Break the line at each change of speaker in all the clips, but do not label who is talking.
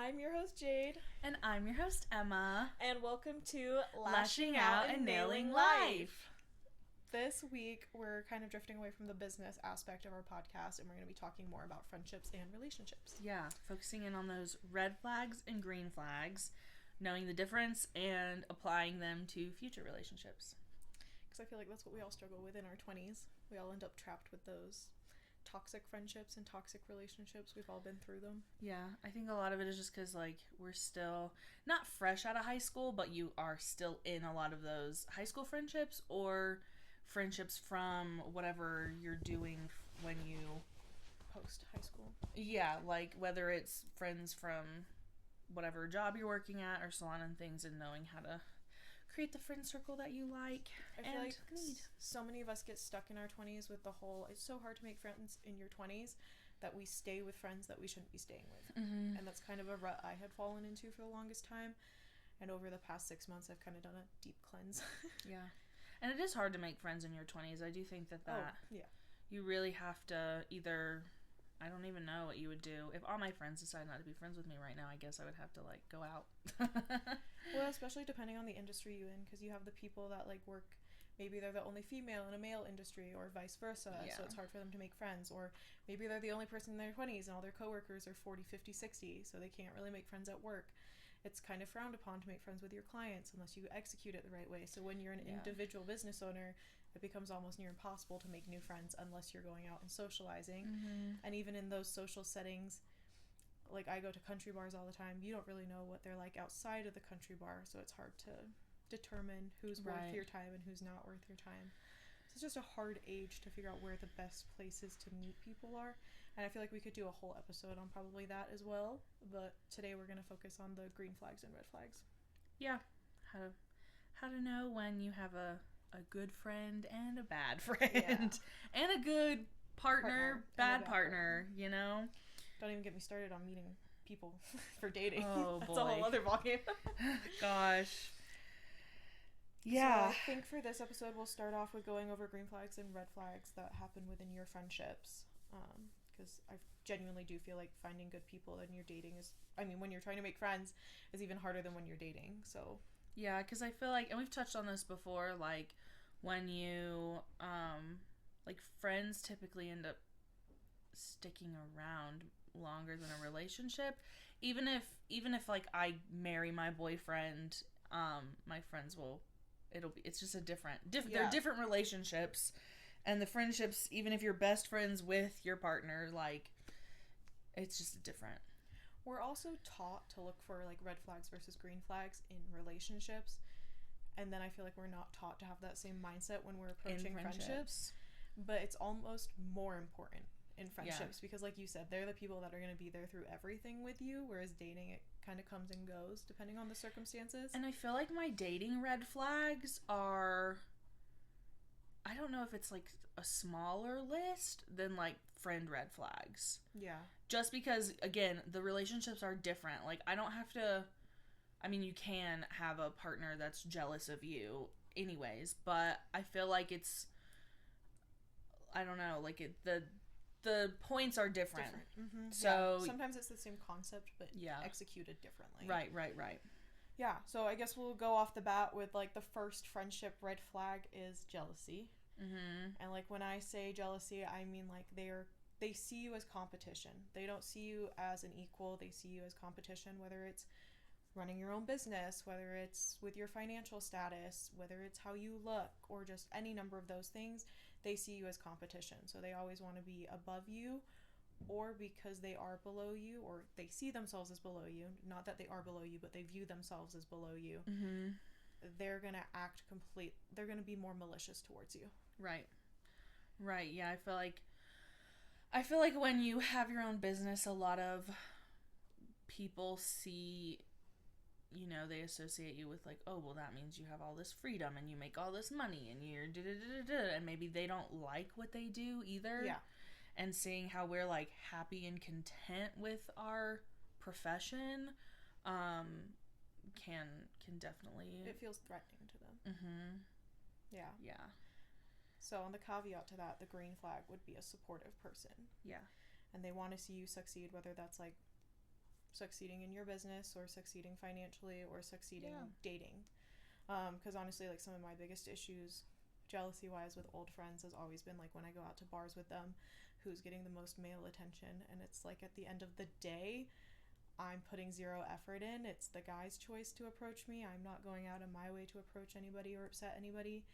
I'm your host, Jade.
And I'm your host, Emma.
And welcome to
Lashing Out and Nailing Life.
This week, we're kind of drifting away from the business aspect of our podcast, and we're going to be talking more about friendships and relationships.
Yeah, focusing in on those red flags and green flags, knowing the difference, and applying them to future relationships.
Because I feel like that's what we all struggle with in our 20s. We all end up trapped with those toxic friendships and toxic relationships. We've all been through them.
Yeah, I think a lot of it is just because, we're still not fresh out of high school, but you are still in a lot of those high school friendships or friendships from whatever you're doing when you
post high school.
Yeah, whether it's friends from whatever job you're working at or salon and things, and knowing how to create the friend circle that you like.
I feel like so many of us get stuck in our 20s with the whole, it's so hard to make friends in your 20s that we stay with friends that we shouldn't be staying with.
Mm-hmm.
And that's kind of a rut I had fallen into for the longest time. And over the past 6 months, I've kind of done a deep cleanse.
Yeah. And it is hard to make friends in your 20s. I do think that you really have to either, I don't even know what you would do. If all my friends decide not to be friends with me right now, I guess I would have to, go out.
Well, especially depending on the industry you're in, because you have the people that, work, maybe they're the only female in a male industry, or vice versa, so it's hard for them to make friends. Or maybe they're the only person in their 20s, and all their coworkers are 40, 50, 60, so they can't really make friends at work. It's kind of frowned upon to make friends with your clients unless you execute it the right way. So when you're an individual business owner, it becomes almost near impossible to make new friends unless you're going out and socializing.
Mm-hmm.
And even in those social settings, I go to country bars all the time, you don't really know what they're like outside of the country bar, so it's hard to determine who's worth your time and who's not worth your time. So it's just a hard age to figure out where the best places to meet people are. And I feel like we could do a whole episode on probably that as well. But today we're going to focus on the green flags and red flags.
Yeah. How to know when you have a good friend and a bad friend.
Yeah.
And a good partner bad partner, you know?
Don't even get me started on meeting people for dating.
Oh, boy.
That's a whole other ballgame.
Gosh. Yeah.
So I think for this episode, we'll start off with going over green flags and red flags that happen within your friendships. Because I genuinely do feel like finding good people in your dating when you're trying to make friends, is even harder than when you're dating. So
yeah, because I feel like, and we've touched on this before, when you, friends typically end up sticking around longer than a relationship. Even if I marry my boyfriend, my friends will, it's just a they're different relationships. And the friendships, even if you're best friends with your partner, it's just different.
We're also taught to look for, red flags versus green flags in relationships. And then I feel like we're not taught to have that same mindset when we're approaching friendships. But it's almost more important in friendships. Because, like you said, they're the people that are going to be there through everything with you. Whereas dating, it kind of comes and goes depending on the circumstances.
And I feel like my dating red flags are, I don't know if it's a smaller list than friend red flags.
Yeah.
Just because, again, the relationships are different. I don't have to, you can have a partner that's jealous of you anyways, but I feel like it's, I don't know, the points are different.
Mm-hmm.
So
sometimes it's the same concept, but executed differently.
Right.
Yeah, so I guess we'll go off the bat with, the first friendship red flag is jealousy.
Mm-hmm.
And, when I say jealousy, I mean, they see you as competition. They don't see you as an equal. They see you as competition, whether it's running your own business, whether it's with your financial status, whether it's how you look, or just any number of those things. They see you as competition. So they always want to be above you, or because they are below you, or they see themselves as below you. Not that they are below you, but they view themselves as below you.
Mm-hmm.
They're going to they're going to be more malicious towards you.
Right, yeah, I feel like when you have your own business, a lot of people see, they associate you with oh, well, that means you have all this freedom and you make all this money and you're da-da-da-da-da, and maybe they don't like what they do either.
Yeah.
And seeing how we're happy and content with our profession, can definitely,
it feels threatening to them.
Mm-hmm.
Yeah. So on the caveat to that, the green flag would be a supportive person.
Yeah.
And they want to see you succeed, whether that's succeeding in your business or succeeding financially or succeeding
Yeah.
dating. Because honestly, like some of my biggest issues, jealousy wise, with old friends has always been like when I go out to bars with them, who's getting the most male attention. And it's like at the end of the day, I'm putting zero effort in. It's the guy's choice to approach me. I'm not going out of my way to approach anybody or upset anybody.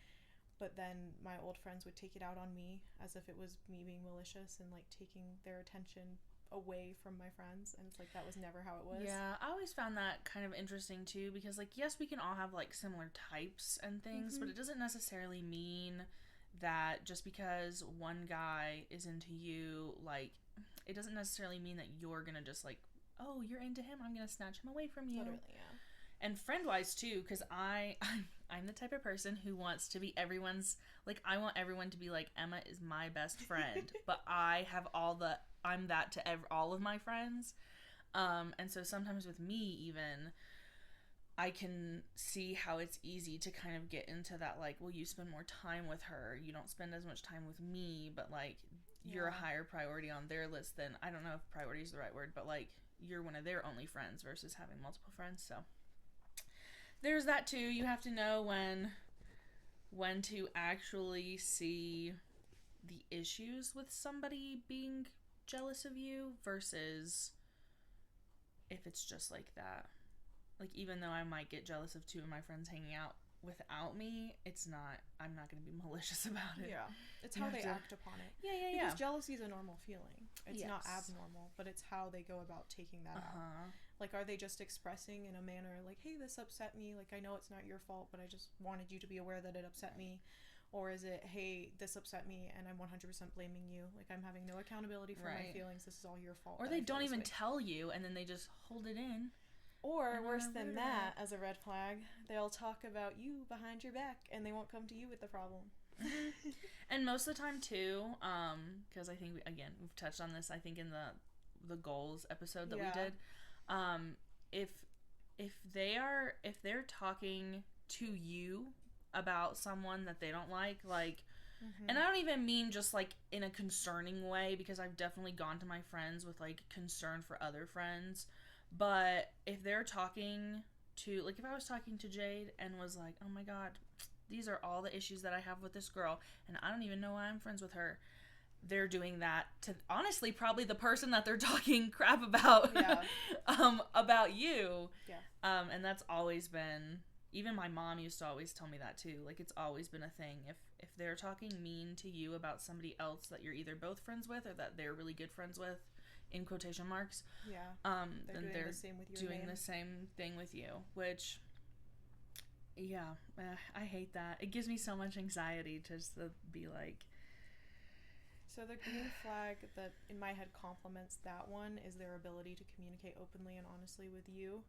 But then my old friends would take it out on me as if it was me being malicious and like taking their attention away from my friends, and it's like that was never how it was.
Yeah, I always found that kind of interesting too, because like yes, we can all have like similar types and things, but it doesn't necessarily mean that just because one guy is into you, like it doesn't necessarily mean that you're gonna just like, oh, you're into him, I'm gonna snatch him away from you.
Literally, yeah.
And friend-wise too, because I'm the type of person who wants to be everyone's, like I want everyone to be like, Emma is my best friend, but I'm that to all of my friends. And so sometimes with me even, I can see how it's easy to kind of get into that, like, well, you spend more time with her, you don't spend as much time with me, but like you're a higher priority on their list than, I don't know if priority is the right word, but like you're one of their only friends versus having multiple friends. So there's that too. You have to know when to actually see the issues with somebody being jealous of you versus if it's just like that. Like, even though I might get jealous of two of my friends hanging out without me, I'm not going to be malicious about it.
Yeah. It's how they act upon it.
Yeah.
Because jealousy is a normal feeling. It's
Yes.
not abnormal, but it's how they go about taking that out. Like, are they just expressing in a manner like, hey, this upset me, like, I know it's not your fault, but I just wanted you to be aware that it upset me? Or is it, hey, this upset me and I'm 100% blaming you, like I'm having no accountability for my feelings, this is all your fault?
Or they don't even tell you and then they just hold it in.
Or worse than that, as a red flag, they'll talk about you behind your back and they won't come to you with the problem.
And most of the time too, because I think we've touched on this, I think in the goals episode that we did, if they're talking to you about someone that they don't like, and I don't even mean just like in a concerning way, because I've definitely gone to my friends with like concern for other friends, but if they're talking to, like, if I was talking to Jade and was like, oh my god, these are all the issues that I have with this girl and I don't even know why I'm friends with her, they're doing that to, honestly, probably the person that they're talking crap about. About you. And that's always been, even my mom used to always tell me that too, like it's always been a thing. If they're talking mean to you about somebody else that you're either both friends with or that they're really good friends with, in quotation marks, then they're doing the same thing with you, which I hate that. It gives me so much anxiety to just be like.
So the green flag that in my head complements that one is their ability to communicate openly and honestly with you.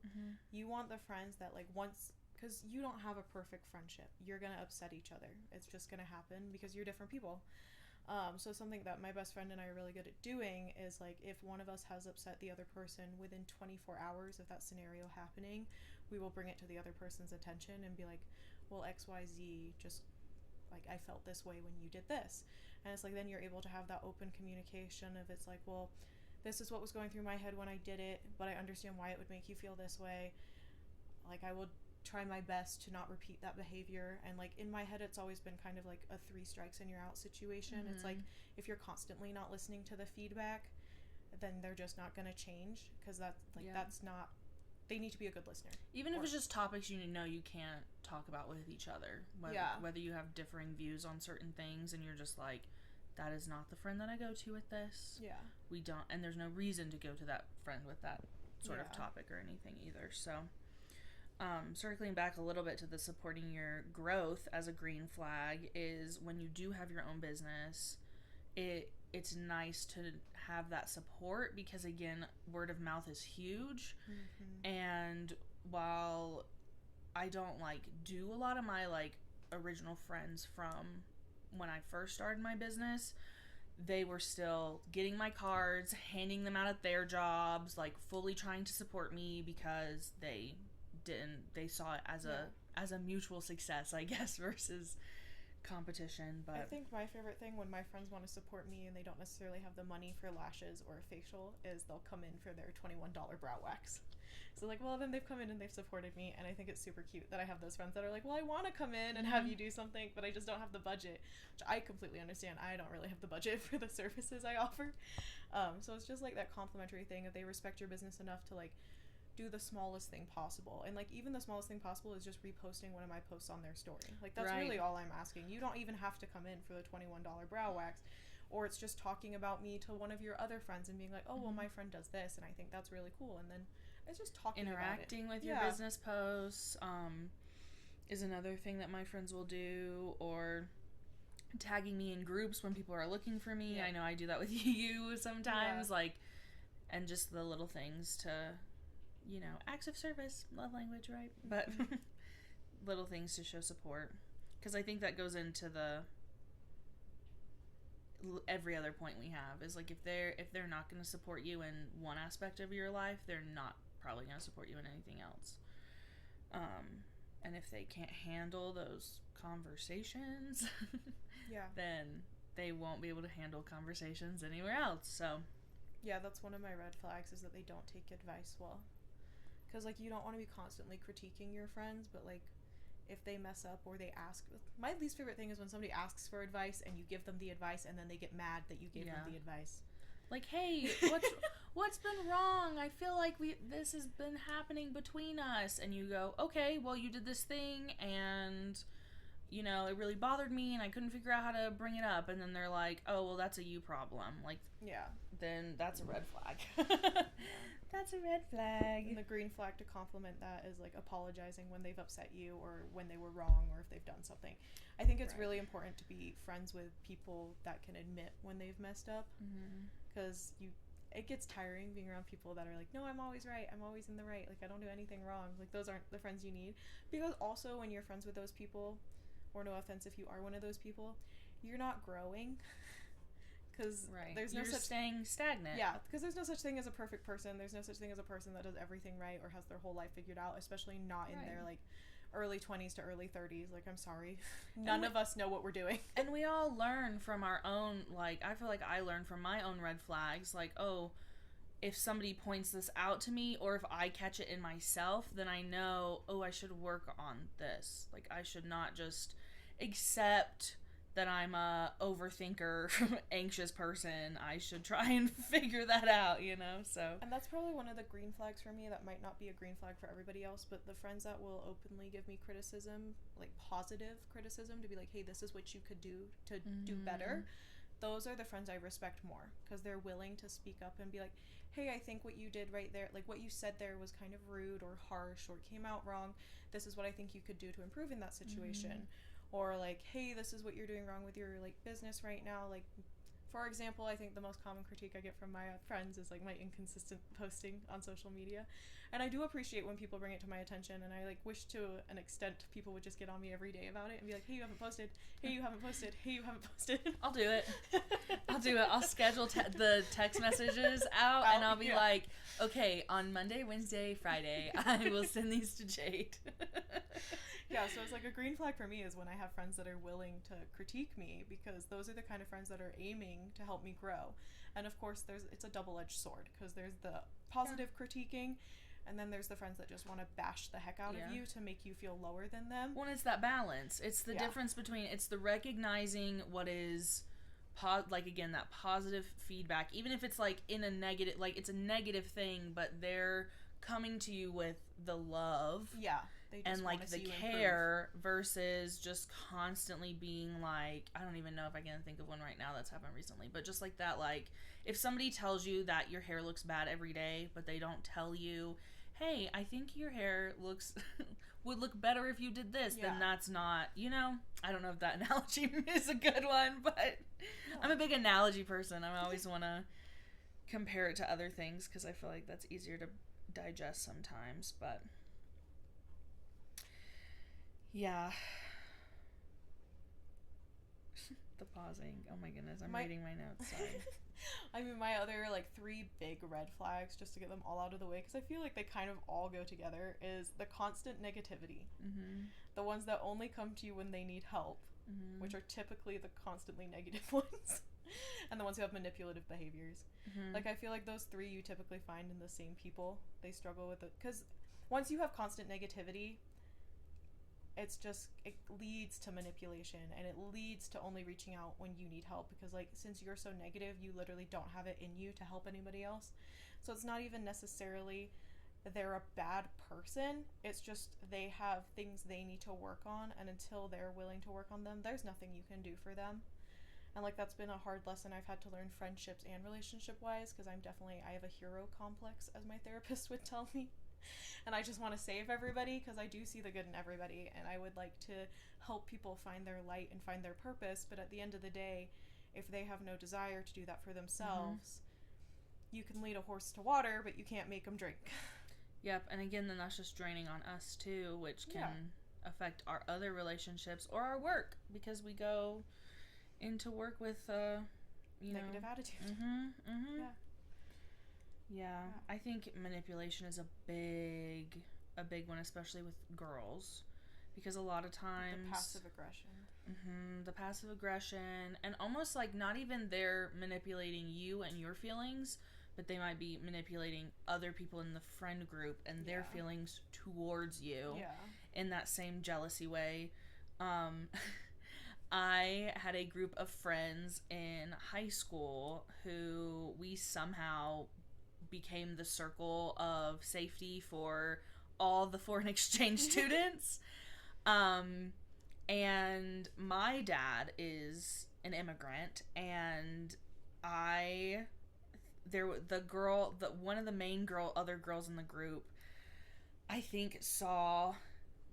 You want the friends that, like, once, because you don't have a perfect friendship, you're gonna upset each other, it's just gonna happen because you're different people. So something that my best friend and I are really good at doing is, like, if one of us has upset the other person, within 24 hours of that scenario happening, we will bring it to the other person's attention and be like, well, XYZ, just, like, I felt this way when you did this. And it's like, then you're able to have that open communication of, it's like, well, this is what was going through my head when I did it, but I understand why it would make you feel this way. Like, I will try my best to not repeat that behavior. And, like, in my head, it's always been kind of like a 3 strikes and you're out situation. It's like, if you're constantly not listening to the feedback, then they're just not going to change, because that's like, that's not, they need to be a good listener.
Even if it's just topics you know you can't talk about with each other. Whether you have differing views on certain things and you're just like, that is not the friend that I go to with this. We don't, and there's no reason to go to that friend with that sort of topic or anything either. So, circling back a little bit to the supporting your growth as a green flag is when you do have your own business, it's nice to have that support, because again, word of mouth is huge. And while I don't like do a lot of my like original friends from when I first started my business, they were still getting my cards, handing them out at their jobs, like fully trying to support me because they saw it as a mutual success, I guess, versus competition, but
I think my favorite thing when my friends want to support me and they don't necessarily have the money for lashes or a facial is they'll come in for their $21 brow wax. So like, well, then they've come in and they've supported me, and I think it's super cute that I have those friends that are like, well, I want to come in and have you do something, but I just don't have the budget, which I completely understand. I don't really have the budget for the services I offer. So it's just like that complimentary thing, if they respect your business enough to like do the smallest thing possible. And like even the smallest thing possible is just reposting one of my posts on their story. Like that's really all I'm asking. You don't even have to come in for the $21 brow wax, or it's just talking about me to one of your other friends and being like, oh, well, my friend does this and I think that's really cool. And then it's just talking
interacting
about it.
with your business posts is another thing that my friends will do, or tagging me in groups when people are looking for me. I know I do that with you sometimes, like, and just the little things to, you know, acts of service, love language, right? But little things to show support, because I think that goes into the every other point we have is like, if they're not going to support you in one aspect of your life, they're not probably going to support you in anything else. And if they can't handle those conversations, then they won't be able to handle conversations anywhere else. So
yeah, that's one of my red flags, is that they don't take advice well. Because like, you don't want to be constantly critiquing your friends, but like, if they mess up or they ask, my least favorite thing is when somebody asks for advice and you give them the advice and then they get mad that you gave them the advice. Like, hey,
what's been wrong? I feel like this has been happening between us. And you go, okay, well, you did this thing and, you know, it really bothered me and I couldn't figure out how to bring it up. And then they're like, oh, well, that's a you problem. Like, then that's a red flag. That's a red flag.
And the green flag to compliment that is like apologizing when they've upset you or when they were wrong or if they've done something. I think it's really important to be friends with people that can admit when they've messed up, because it gets tiring being around people that are like, no, I'm always right, I'm always in the right, like I don't do anything wrong. Like those aren't the friends you need. Because also when you're friends with those people, or no offense if you are one of those people, you're not growing. Because
you're staying stagnant.
Yeah, because there's no such thing as a perfect person. There's no such thing as a person that does everything right or has their whole life figured out, especially not in their like early 20s to early 30s. Like, I'm sorry, none of us know what we're doing.
And we all learn from our own, like, I feel like I learned from my own red flags. Like, oh, if somebody points this out to me, or if I catch it in myself, then I know, oh, I should work on this. Like, I should not just accept that I'm a overthinker, anxious person. I should try and figure that out, you know, so.
And that's probably one of the green flags for me that might not be a green flag for everybody else, but the friends that will openly give me criticism, like positive criticism, to be like, hey, this is what you could do to do better, those are the friends I respect more, because they're willing to speak up and be like, hey, I think what you did right there, like what you said there was kind of rude or harsh or came out wrong. This is what I think you could do to improve in that situation. Or like, hey, this is what you're doing wrong with your like business right now. Like, for example, I think the most common critique I get from my friends is like my inconsistent posting on social media. And I do appreciate when people bring it to my attention, and I like wish to an extent people would just get on me every day about it and be like, hey, you haven't posted, hey, you haven't posted, hey, you haven't posted.
I'll do it. I'll schedule the text messages out and I'll be like, okay, on Monday, Wednesday, Friday, I will send these to Jade.
Yeah, so it's like a green flag for me is when I have friends that are willing to critique me, because those are the kind of friends that are aiming to help me grow. And of course, it's a double-edged sword, because there's the positive critiquing, and then there's the friends that just want to bash the heck out of you to make you feel lower than them.
Well, it's that balance. It's the difference between, it's the recognizing what is like, again, that positive feedback, even if it's like in a negative, like it's a negative thing, but they're coming to you with the love.
Yeah.
And like the care versus just constantly being like, I don't even know if I can think of one right now that's happened recently, but just like that, like if somebody tells you that your hair looks bad every day, but they don't tell you, hey, I think your hair would look better if you did this, then that's not, you know, I don't know if that analogy is a good one, but I'm a big analogy person. I always want to compare it to other things because I feel like that's easier to digest sometimes, but yeah. The pausing. Oh my goodness. I'm reading my notes. Sorry.
I mean, my other like 3 big red flags, just to get them all out of the way, because I feel like they kind of all go together, is the constant negativity. The ones that only come to you when they need help.
Mm-hmm.
which are typically the constantly negative ones, and the ones who have manipulative behaviors.
Mm-hmm.
Like, I feel like those three you typically find in the same people. They struggle with it because once you have constant negativity, it leads to manipulation, and it leads to only reaching out when you need help, because, like, since you're so negative, you literally don't have it in you to help anybody else. So it's not even necessarily they're a bad person, it's just they have things they need to work on, and until they're willing to work on them, there's nothing you can do for them. And, like, that's been a hard lesson I've had to learn, friendships and relationship wise, because I have a hero complex, as my therapist would tell me. And I just want to save everybody, because I do see the good in everybody, and I would like to help people find their light and find their purpose. But at the end of the day, if they have no desire to do that for themselves, you can lead a horse to water, but you can't make them drink.
Yep, and again, then that's just draining on us too, which can affect our other relationships or our work, because we go into work with
negative attitude.
Yeah, I think manipulation is a big one, especially with girls, because a lot of times
the passive aggression.
The passive aggression, and almost like not even they're manipulating you and your feelings, but they might be manipulating other people in the friend group and their feelings towards you in that same jealousy way. I had a group of friends in high school who we somehow became the circle of safety for all the foreign exchange students. And my dad is an immigrant, and one of the main other girls in the group, I think, saw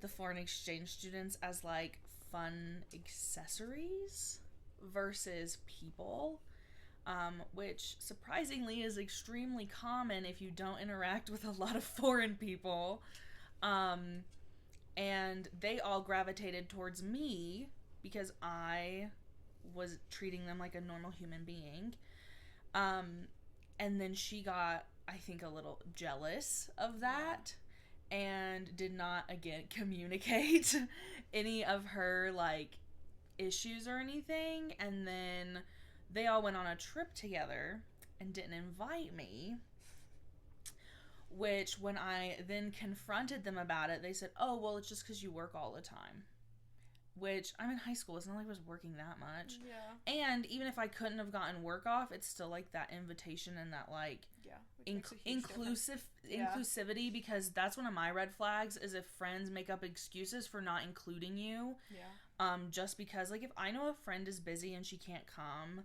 the foreign exchange students as like fun accessories versus people, which surprisingly is extremely common if you don't interact with a lot of foreign people. And they all gravitated towards me because I was treating them like a normal human being. And then she got, I think, a little jealous of that and did not, again, communicate any of her, like, issues or anything. And then they all went on a trip together and didn't invite me. Which, when I then confronted them about it, they said, oh, well, it's just because you work all the time. Which, I'm in high school. It's not like I was working that much.
Yeah.
And even if I couldn't have gotten work off, it's still, like, that invitation and that, like, inclusivity, because that's one of my red flags, is if friends make up excuses for not including you.
Yeah.
Just because, like, if I know a friend is busy and she can't come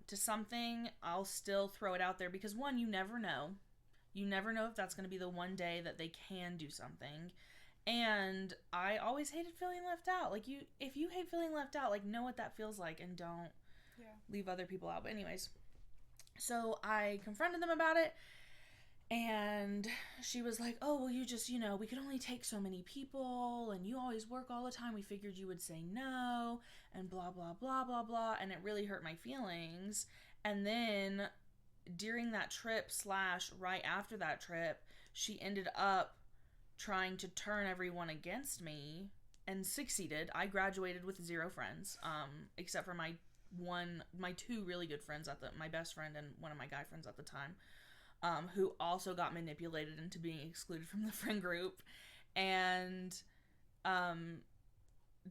to something, I'll still throw it out there, because, one, you never know. You never know if that's going to be the one day that they can do something. And I always hated feeling left out. Like, if you hate feeling left out, like, know what that feels like and don't leave other people out. But anyways, so I confronted them about it, and she was like, oh, well, you just, we could only take so many people, and you always work all the time. We figured you would say no, and blah, blah, blah, blah, blah. And it really hurt my feelings. And then during that trip / right after that trip, she ended up trying to turn everyone against me and succeeded. I graduated with 0 friends, except for my two really good friends my best friend and one of my guy friends at the time, who also got manipulated into being excluded from the friend group. And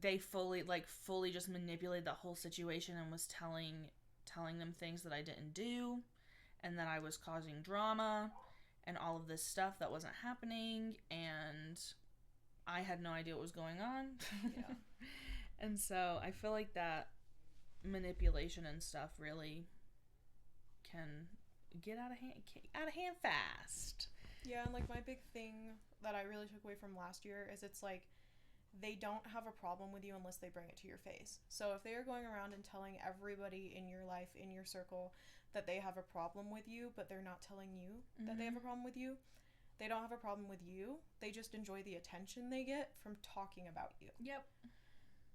they fully just manipulated the whole situation and was telling them things that I didn't do, and that I was causing drama and all of this stuff that wasn't happening, and I had no idea what was going on.
Yeah.
And so I feel like that manipulation and stuff really can get out of hand fast.
Yeah, and like my big thing that I really took away from last year is it's like they don't have a problem with you unless they bring it to your face. So if they are going around and telling everybody in your life, in your circle, that they have a problem with you, but they're not telling you that they have a problem with you, they don't have a problem with you. They just enjoy the attention they get from talking about you.
Yep.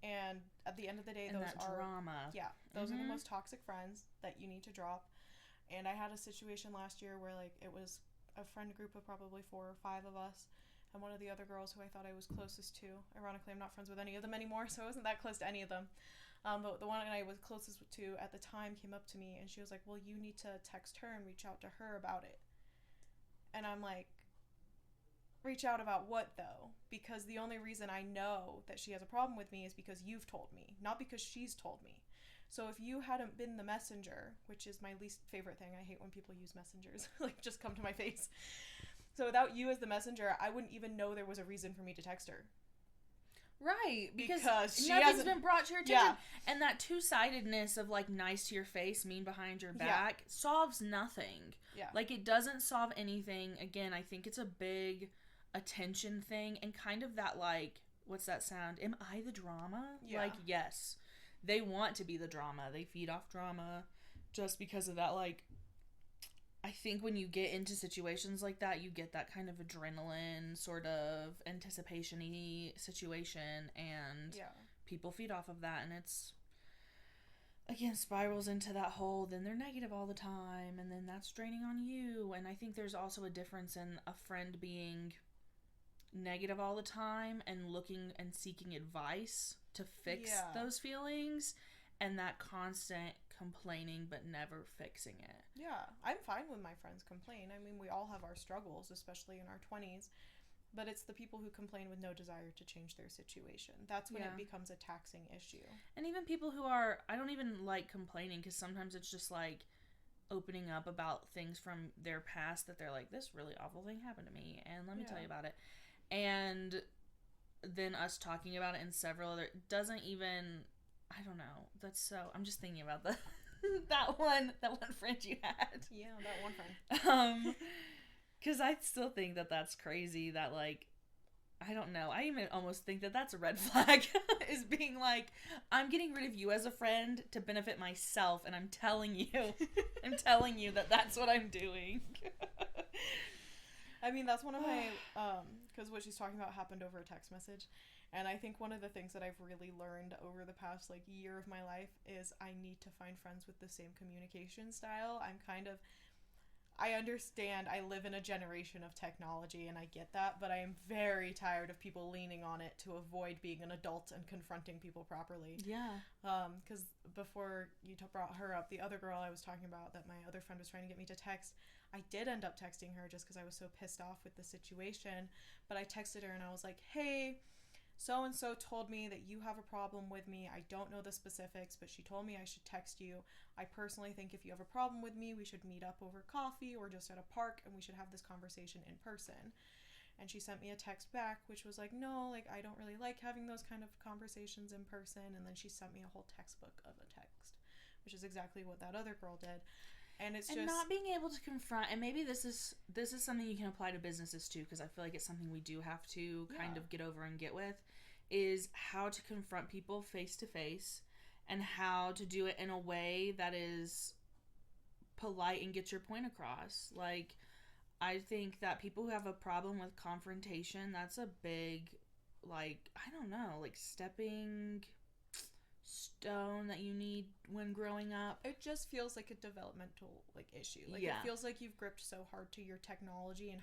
And at the end of the day,
and
those
that
are
drama.
Yeah, those are the most toxic friends that you need to drop. And I had a situation last year where, like, it was a friend group of probably 4 or 5 of us, and one of the other girls who I thought I was closest to, ironically I'm not friends with any of them anymore, so I wasn't that close to any of them, but the one I was closest to at the time came up to me and she was like, well, you need to text her and reach out to her about it. And I'm like, reach out about what though? Because the only reason I know that she has a problem with me is because you've told me, not because she's told me. So if you hadn't been the messenger, which is my least favorite thing, I hate when people use messengers, like just come to my face. So without you as the messenger, I wouldn't even know there was a reason for me to text her.
Right, because
she
nothing's been brought to your attention.
Yeah.
And that two-sidedness of, like, nice to your face, mean behind your back, solves nothing.
Yeah.
Like, it doesn't solve anything. Again, I think it's a big attention thing, and kind of that, like, what's that sound? Am I the drama?
Yeah.
Like, yes. They want to be the drama. They feed off drama just because of that, like, I think when you get into situations like that, you get that kind of adrenaline, sort of anticipation-y situation, and people feed off of that, and it's, again, spirals into that whole, then they're negative all the time, and then that's draining on you, and I think there's also a difference in a friend being negative all the time and looking and seeking advice to fix those feelings, and that constant complaining but never fixing it.
Yeah, I'm fine when my friends complain. I mean, we all have our struggles, especially in our 20s, but it's the people who complain with no desire to change their situation. That's when it becomes a taxing issue.
And even people who are, I don't even like complaining, because sometimes it's just like opening up about things from their past that they're like, this really awful thing happened to me, and let me tell you about it. And then us talking about it in several other, doesn't even, I don't know. That's so, I'm just thinking about that one friend you had.
Yeah, that one friend.
Because I still think that that's crazy that, like, I don't know. I even almost think that that's a red flag, is being like, I'm getting rid of you as a friend to benefit myself, and I'm telling you that that's what I'm doing.
I mean, that's one of my, because what she's talking about happened over a text message. And I think one of the things that I've really learned over the past, like, year of my life is I need to find friends with the same communication style. I understand I live in a generation of technology, and I get that, but I am very tired of people leaning on it to avoid being an adult and confronting people properly.
Yeah.
Because before you brought her up, the other girl I was talking about that my other friend was trying to get me to text, I did end up texting her just because I was so pissed off with the situation. But I texted her and I was like, hey, so-and-so told me that you have a problem with me. I don't know the specifics, but she told me I should text you. I personally think if you have a problem with me, we should meet up over coffee or just at a park, and we should have this conversation in person. And she sent me a text back, which was like, no, like, I don't really like having those kind of conversations in person. And then she sent me a whole textbook of a text, which is exactly what that other girl did. And it's just
not being able to confront, and maybe this is something you can apply to businesses too, because I feel like it's something we do have to kind of get over and get with, is how to confront people face to face, and how to do it in a way that is polite and gets your point across. Like, I think that people who have a problem with confrontation, that's a big, like, I don't know, like, stepping stone that you need when growing up.
It just feels like a developmental, like, issue. Like, it feels like you've gripped so hard to your technology and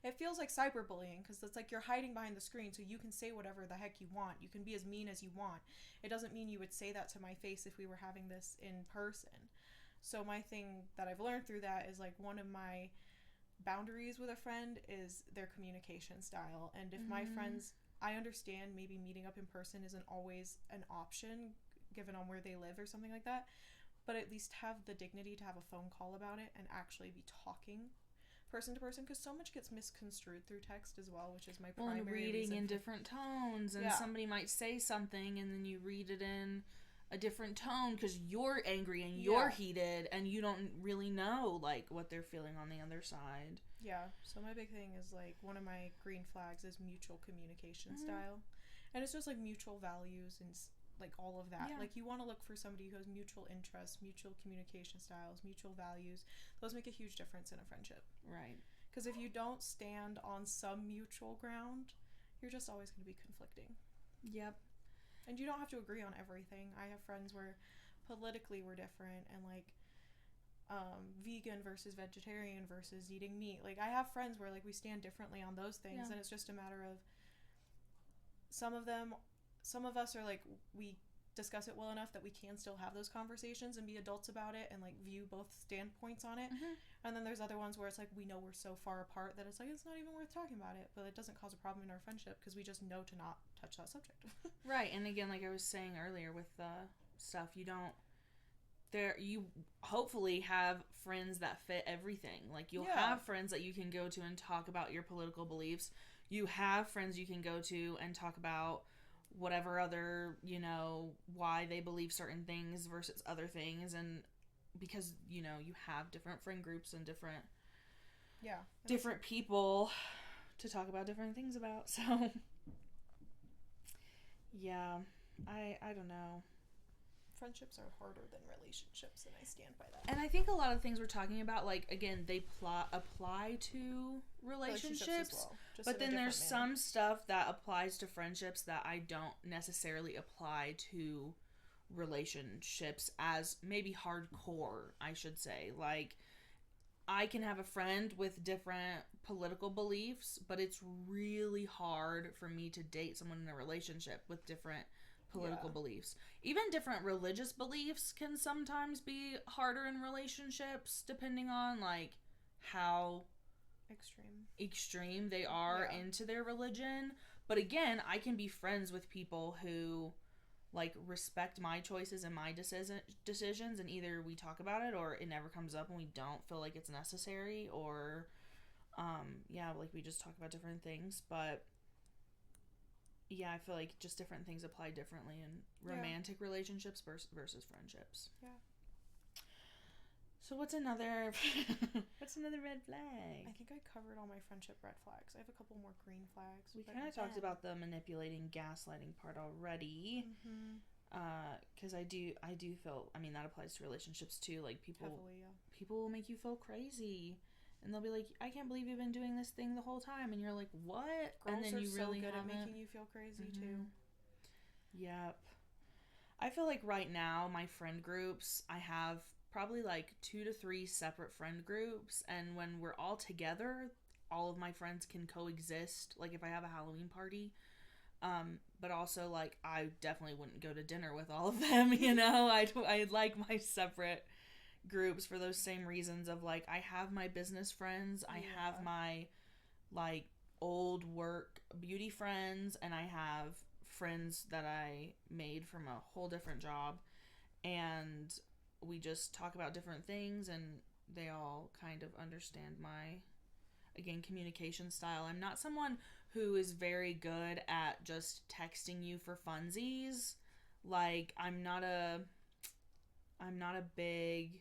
it feels like cyberbullying, because it's like you're hiding behind the screen so you can say whatever the heck you want. You can be as mean as you want. It doesn't mean you would say that to my face if we were having this in person. So my thing that I've learned through that is, like, one of my boundaries with a friend is their communication style. And if my friends, I understand maybe meeting up in person isn't always an option given on where they live or something like that, but at least have the dignity to have a phone call about it and actually be talking person to person, because so much gets misconstrued through text as well, which is my primary
and reading
reason
in different tones, and somebody might say something and then you read it in a different tone because you're angry and you're heated and you don't really know, like, what they're feeling on the other side.
Yeah, so my big thing is, like, one of my green flags is mutual communication style, and it's just, like, mutual values and, like, all of that. Like, you want to look for somebody who has mutual interests, mutual communication styles, mutual values. Those make a huge difference in a friendship.
Right.
Because if you don't stand on some mutual ground, you're just always going to be conflicting.
Yep.
And you don't have to agree on everything. I have friends where politically we're different, and, like, vegan versus vegetarian versus eating meat. Like, I have friends where, like, we stand differently on those things, and it's just a matter of some of us are, like, we discuss it well enough that we can still have those conversations and be adults about it and, like, view both standpoints on it. And then there's other ones where it's like we know we're so far apart that it's like it's not even worth talking about it, but it doesn't cause a problem in our friendship because we just know to not touch that subject.
Right. And again, like I was saying earlier with stuff, you hopefully have friends that fit everything. Like, you'll have friends that you can go to and talk about your political beliefs. You have friends you can go to and talk about whatever other, why they believe certain things versus other things. And because, you have different friend groups and different people to talk about different things about. So, yeah, I don't know.
Friendships are harder than relationships, and I stand by that.
And I think a lot of things we're talking about, like, again, they apply to relationships
as well,
but then there's some stuff that applies to friendships that I don't necessarily apply to relationships as maybe hardcore, I should say. Like, I can have a friend with different political beliefs, but it's really hard for me to date someone in a relationship with different political beliefs. Even different religious beliefs can sometimes be harder in relationships, depending on, like, how extreme they are into their religion. But again, I can be friends with people who, like, respect my choices and my decisions, and either we talk about it or it never comes up and we don't feel like it's necessary, or like, we just talk about different things. But yeah, I feel like just different things apply differently in romantic relationships versus friendships.
Yeah.
So what's another red flag?
I think I covered all my friendship red flags. I have a couple more green flags.
We kind of talked about the manipulating, gaslighting part already. Because I do feel, I mean, that applies to relationships too. Like, people will make you feel crazy. And they'll be like, I can't believe you've been doing this thing the whole time. And you're like, what?
Girls
and then
are
you
so
really
good
haven't.
at making you feel crazy too.
Yep. I feel like right now, my friend groups, I have probably like 2 to 3 separate friend groups. And when we're all together, all of my friends can coexist. Like, if I have a Halloween party. But also, like, I definitely wouldn't go to dinner with all of them, I'd like my separate groups for those same reasons of, like, I have my business friends, I have my, like, old work beauty friends, and I have friends that I made from a whole different job, and we just talk about different things, and they all kind of understand my, again, communication style. I'm not someone who is very good at just texting you for funsies. Like, I'm not a big,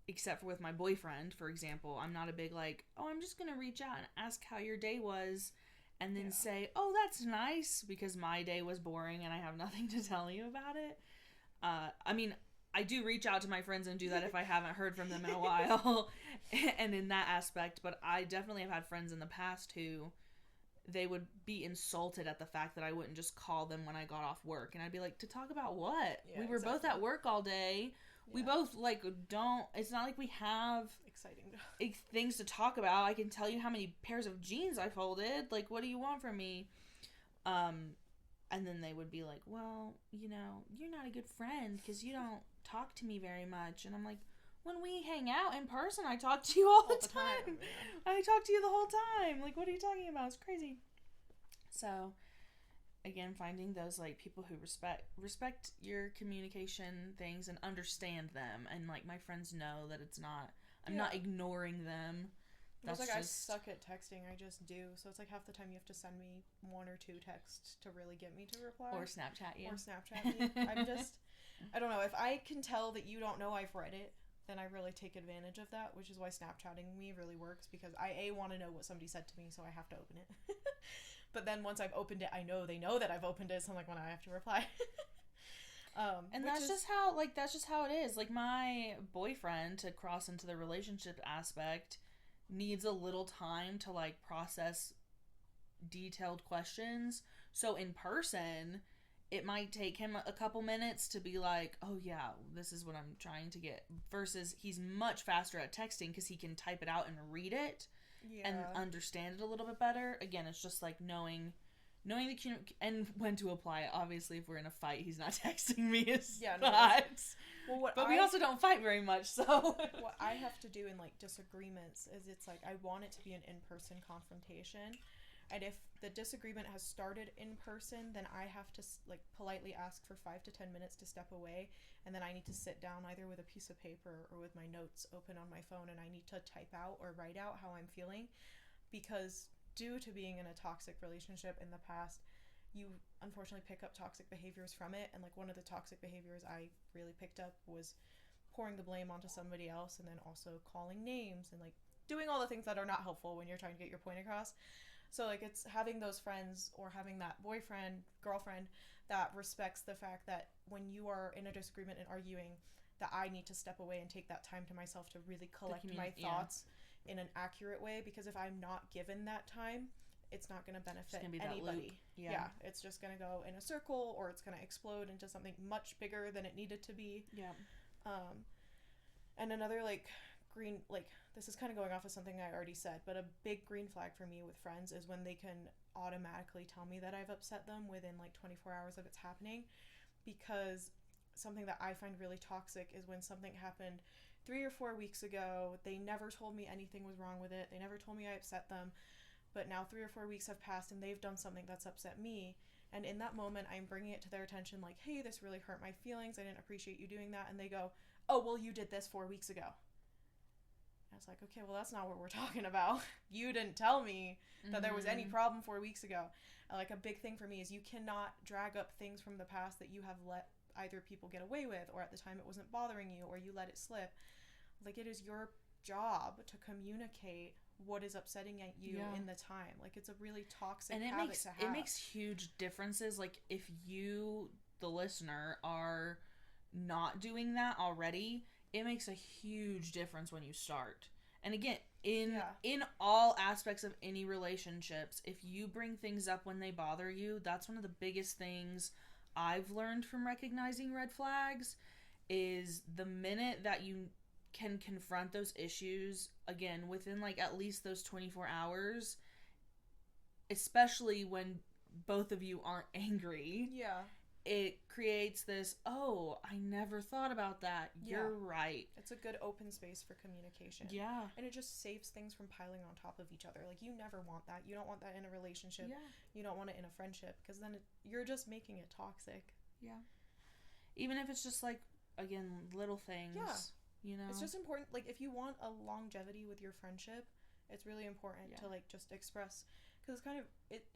except for with my boyfriend, for example, I'm not a big, like, oh, I'm just gonna reach out and ask how your day was, and then say, oh, that's nice, because my day was boring and I have nothing to tell you about it. I mean, I do reach out to my friends and do that if I haven't heard from them in a while, and in that aspect, but I definitely have had friends in the past who, they would be insulted at the fact that I wouldn't just call them when I got off work, and I'd be like, to talk about what? We were both at work all day. We both, like, it's not like we have
exciting
things to talk about. I can tell you how many pairs of jeans I folded. Like, what do you want from me? And then they would be like, well, you're not a good friend because you don't talk to me very much. And I'm like, when we hang out in person, I talk to you all the time. Yeah. I talk to you the whole time. Like, what are you talking about? It's crazy. So, again, finding those, like, people who respect your communication things and understand them. And, like, my friends know that it's not, I'm not ignoring them.
That's like, I suck at texting. I just do. So it's like half the time you have to send me 1 or 2 texts to really get me to reply.
Or Snapchat you.
I'm just, I don't know. If I can tell that you don't know I've read it, then I really take advantage of that, which is why Snapchatting me really works, because I want to know what somebody said to me, so I have to open it. But then once I've opened it, I know they know that I've opened it, so I'm like, when I have to reply.
And that's just how it is. Like, my boyfriend, to cross into the relationship aspect, needs a little time to, like, process detailed questions. So in person, it might take him a couple minutes to be like, oh yeah, this is what I'm trying to get, versus he's much faster at texting because he can type it out and read it and understand it a little bit better. Again, it's just like knowing the and when to apply it. Obviously, if we're in a fight, he's not texting me as much. Well, but we also don't fight very much, so.
What I have to do in, like, disagreements is it's like I want it to be an in-person confrontation. And if the disagreement has started in person, then I have to, like, politely ask for 5 to 10 minutes to step away. And then I need to sit down either with a piece of paper or with my notes open on my phone. And I need to type out or write out how I'm feeling. Because due to being in a toxic relationship in the past, you unfortunately pick up toxic behaviors from it. And, like, one of the toxic behaviors I really picked up was pouring the blame onto somebody else, and then also calling names and, like, doing all the things that are not helpful when you're trying to get your point across. So, like, it's having those friends or having that boyfriend, girlfriend that respects the fact that when you are in a disagreement and arguing, that I need to step away and take that time to myself to really collect my thoughts in an accurate way. Because if I'm not given that time, it's not going to benefit anybody. Yeah, it's just going to go in a circle, or it's going to explode into something much bigger than it needed to be. Yeah. And another, like, green, like, this is kind of going off of something I already said, but a big green flag for me with friends is when they can automatically tell me that I've upset them within, like, 24 hours of it's happening. Because something that I find really toxic is when something happened 3 or 4 weeks ago, they never told me anything was wrong with it, they never told me I upset them, but now 3 or 4 weeks have passed and they've done something that's upset me, and in that moment I'm bringing it to their attention, like, hey, this really hurt my feelings, I didn't appreciate you doing that, and they go, oh, well, you did this 4 weeks ago. And I was like, okay, well, that's not what we're talking about. You didn't tell me that there was any problem 4 weeks ago. Like, a big thing for me is you cannot drag up things from the past that you have let either people get away with, or at the time it wasn't bothering you, or you let it slip. Like, it is your job to communicate what is upsetting at you in the time. Like, it's a really toxic habit to have.
It makes huge differences. Like, if you, the listener, are not doing that already, it makes a huge difference when you start. And again, in all aspects of any relationships, if you bring things up when they bother you, that's one of the biggest things I've learned from recognizing red flags, is the minute that you can confront those issues, again, within, like, at least those 24 hours, especially when both of you aren't angry. Yeah. It creates this, oh, I never thought about that. You're right.
It's a good open space for communication. Yeah. And it just saves things from piling on top of each other. Like, you never want that. You don't want that in a relationship. Yeah. You don't want it in a friendship, because then you're just making it toxic. Yeah.
Even if it's just, like, again, little things. Yeah. You know?
It's just important. Like, if you want a longevity with your friendship, it's really important to, like, just express. Because it's kind of,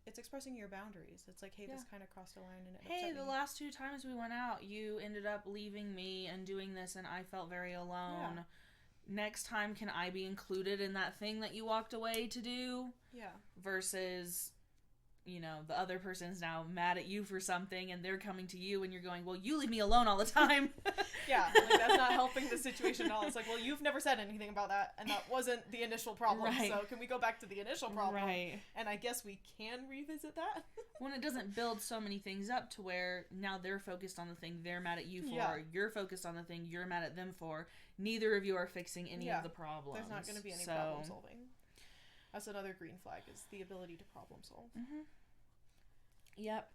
it's expressing your boundaries. It's like, hey, this kind of crossed a line and it upset me.
The last 2 times we went out, you ended up leaving me and doing this, and I felt very alone. Yeah. Next time, can I be included in that thing that you walked away to do? Yeah. Versus, you know, the other person's now mad at you for something, and they're coming to you, and you're going, well, you leave me alone all the time.
Yeah, like, that's not helping the situation at all. It's like, well, you've never said anything about that, and that wasn't the initial problem. Right. So can we go back to the initial problem? Right. And I guess we can revisit that.
When it doesn't build so many things up to where now they're focused on the thing they're mad at you for, you're focused on the thing you're mad at them for. Neither of you are fixing any of the problems.
There's not going to be any problem solving. That's another green flag, is the ability to problem solve. Mm-hmm. Yep.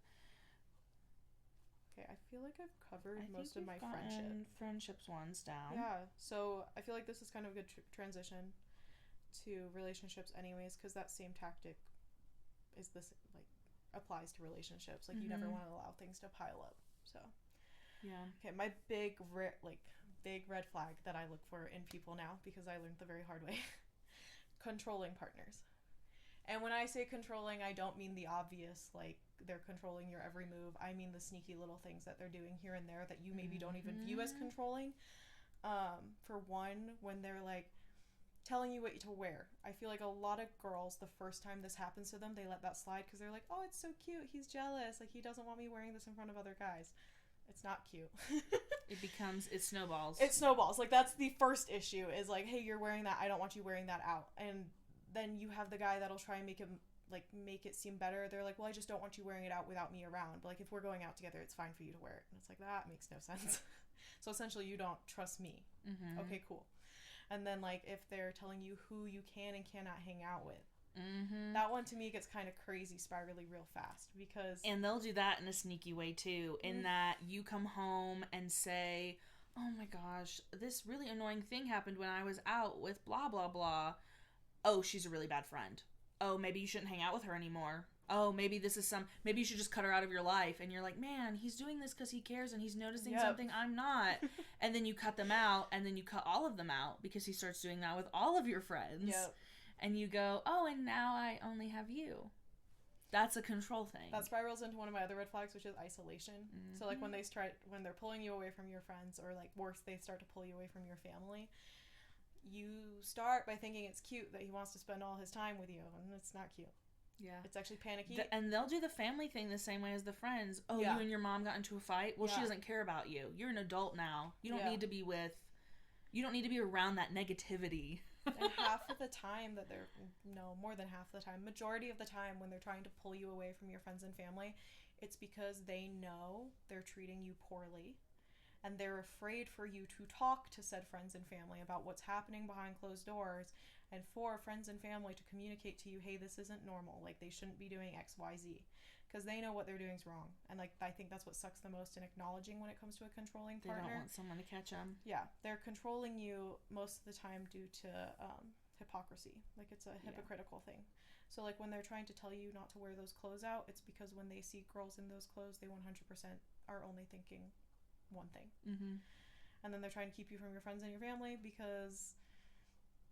Okay, I feel like I've covered most of my
friendships ones down.
Yeah, so I feel like this is kind of a good transition to relationships anyways, because that same tactic is this, like, applies to relationships. Like, you never want to allow things to pile up. So yeah. Okay, my big red flag that I look for in people now, because I learned the very hard way. Controlling partners. And when I say controlling, I don't mean the obvious, like, they're controlling your every move. I mean the sneaky little things that they're doing here and there that you maybe don't even view as controlling. For one, when they're, like, telling you what to wear. I feel like a lot of girls, the first time this happens to them, they let that slide because they're like, oh, it's so cute, he's jealous, like, he doesn't want me wearing this in front of other guys. It's not cute.
It snowballs.
It snowballs. Like, that's the first issue, is like, hey, you're wearing that, I don't want you wearing that out. And then you have the guy that'll try and make it like make it seem better. They're like, well, I just don't want you wearing it out without me around. But like if we're going out together, it's fine for you to wear it. And it's like, that makes no sense. So essentially you don't trust me.
Mm-hmm.
Okay, cool. And then like if they're telling you who you can and cannot hang out with,
mm-hmm.
that one to me gets kind of crazy spirally real fast, because
and they'll do that in a sneaky way too, in that you come home and say, oh my gosh, this really annoying thing happened when I was out with blah blah blah. Oh, she's a really bad friend. Oh, maybe you shouldn't hang out with her anymore. Oh, maybe maybe you should just cut her out of your life. And you're like, man, he's doing this because he cares and he's noticing something I'm not. And then you cut them out, and then you cut all of them out because he starts doing that with all of your friends.
Yep.
And you go, oh, and now I only have you. That's a control thing.
That spirals into one of my other red flags, which is isolation. Mm-hmm. So like when they're pulling you away from your friends, or like worse, they start to pull you away from your family, you start by thinking it's cute that he wants to spend all his time with you, and it's not cute. Yeah. It's actually panicky.
And they'll do the family thing the same way as the friends. Oh, you and your mom got into a fight? Well, she doesn't care about you. You're an adult now. You don't need to be around that negativity.
And half of the time that more than half the time, majority of the time when they're trying to pull you away from your friends and family, it's because they know they're treating you poorly. And they're afraid for you to talk to said friends and family about what's happening behind closed doors, and for friends and family to communicate to you, hey, this isn't normal. Like, they shouldn't be doing X, Y, Z. Because they know what they're doing is wrong. And, like, I think that's what sucks the most in acknowledging when it comes to a controlling partner.
They don't want someone to catch them.
Yeah. They're controlling you most of the time due to hypocrisy. Like, it's a hypocritical thing. So, like, when they're trying to tell you not to wear those clothes out, it's because when they see girls in those clothes, they 100% are only thinking one thing.
Mm-hmm.
And then they're trying to keep you from your friends and your family because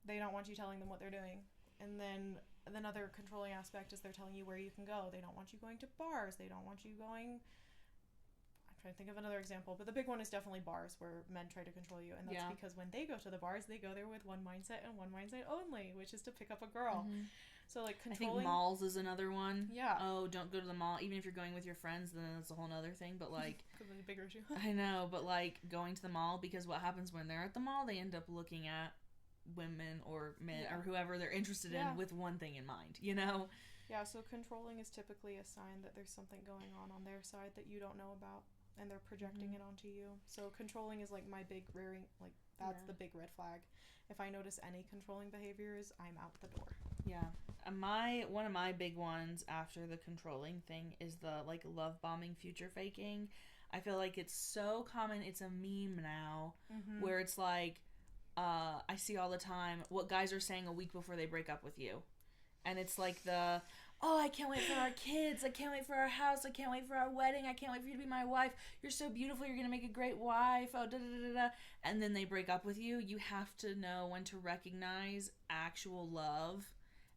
they don't want you telling them what they're doing. And then another controlling aspect is they're telling you where you can go. They don't want you going to bars. They don't want you going... I'm trying to think of another example, but the big one is definitely bars, where men try to control you. And that's because when they go to the bars, they go there with one mindset and one mindset only, which is to pick up a girl.
Mm-hmm.
So, like, controlling...
I think malls is another one.
Yeah.
Oh, don't go to the mall. Even if you're going with your friends, then it's a whole other thing. But, like...
Because it's a bigger issue.
I know, but, like, going to the mall, because what happens when they're at the mall, they end up looking at women or men or whoever they're interested in with one thing in mind, you know?
Yeah, so controlling is typically a sign that there's something going on their side that you don't know about, and they're projecting it onto you. So controlling is, like, my big rearing, like, that's the big red flag. If I notice any controlling behaviors, I'm out the door.
Yeah. One of my big ones after the controlling thing is the, like, love bombing, future faking. I feel like it's so common. It's a meme now, where it's like, I see all the time what guys are saying a week before they break up with you. And it's like oh, I can't wait for our kids. I can't wait for our house. I can't wait for our wedding. I can't wait for you to be my wife. You're so beautiful. You're going to make a great wife. Oh, da da da da. And then they break up with you. You have to know when to recognize actual love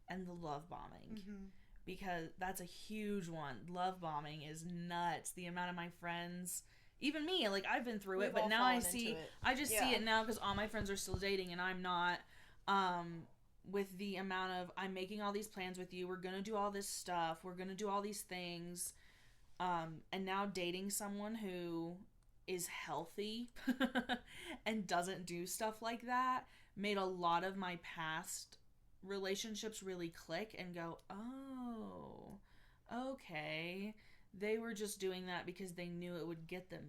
and the love bombing. Mm-hmm. Because that's a huge one. Love bombing is nuts. The amount of my friends... Even me, like, I've been through it, but now I see it now because all my friends are still dating and I'm not, with the amount of, I'm making all these plans with you, we're going to do all this stuff, we're going to do all these things, and now dating someone who is healthy and doesn't do stuff like that made a lot of my past relationships really click and go, oh, okay. They were just doing that because they knew it would get them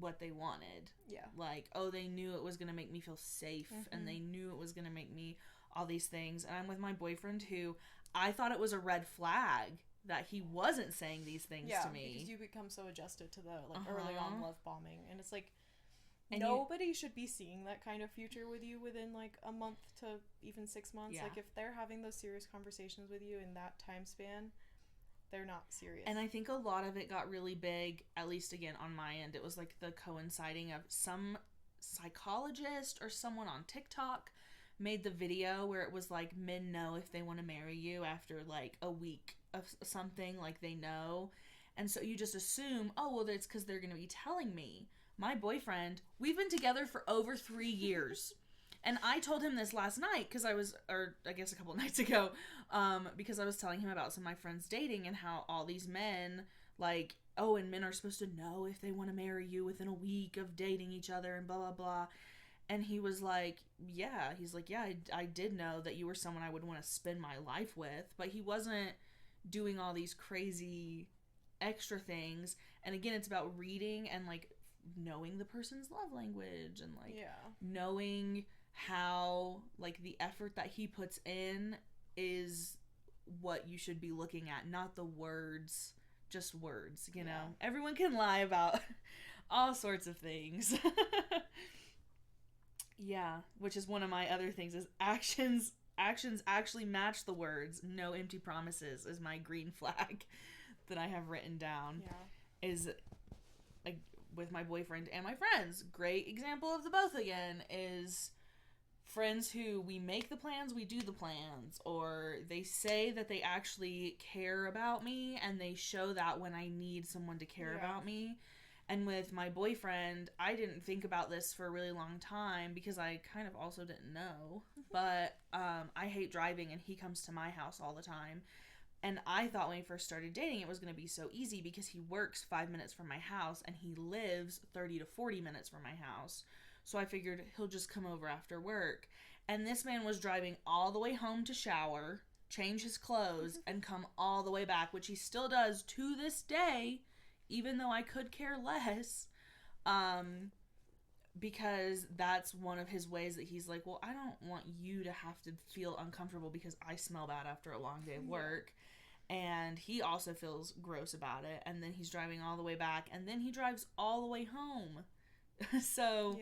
what they wanted. Yeah. Like, oh, they knew it was going to make me feel safe, and they knew it was going to make me all these things. And I'm with my boyfriend who I thought it was a red flag that he wasn't saying these things to me.
Because you become so adjusted to the, like, early on love bombing. And it's like, and nobody should be seeing that kind of future with you within, like, a month to even 6 months. Yeah. Like, if they're having those serious conversations with you in that time span... They're not serious.
And I think a lot of it got really big, at least again on my end. It was like the coinciding of some psychologist or someone on TikTok made the video where it was like, men know if they want to marry you after like a week of something, like they know. And so you just assume, oh, well, that's because they're going to be telling me. My boyfriend, we've been together for over 3 years. And I told him this last night I guess a couple of nights ago, because I was telling him about some of my friends dating and how all these men, like, oh, and men are supposed to know if they want to marry you within a week of dating each other and blah, blah, blah. And he was like, I did know that you were someone I would want to spend my life with, but he wasn't doing all these crazy extra things. And again, it's about reading and like knowing the person's love language and like knowing how like the effort that he puts in is what you should be looking at, not the words, just words, you know. Everyone can lie about all sorts of things. Yeah, which is one of my other things is actions actually match the words. No empty promises is my green flag that I have written down. Is with my boyfriend and my friends. Great example of the both again is friends who we make the plans, we do the plans, or they say that they actually care about me and they show that when I need someone to care about me. And with my boyfriend, I didn't think about this for a really long time because I kind of also didn't know. But I hate driving and he comes to my house all the time. And I thought when we first started dating it was going to be so easy because he works 5 minutes from my house and he lives 30 to 40 minutes from my house. So I figured he'll just come over after work. And this man was driving all the way home to shower, change his clothes, and come all the way back, which he still does to this day, even though I could care less, because that's one of his ways that he's like, well, I don't want you to have to feel uncomfortable because I smell bad after a long day of work. And he also feels gross about it. And then he's driving all the way back, and then he drives all the way home. So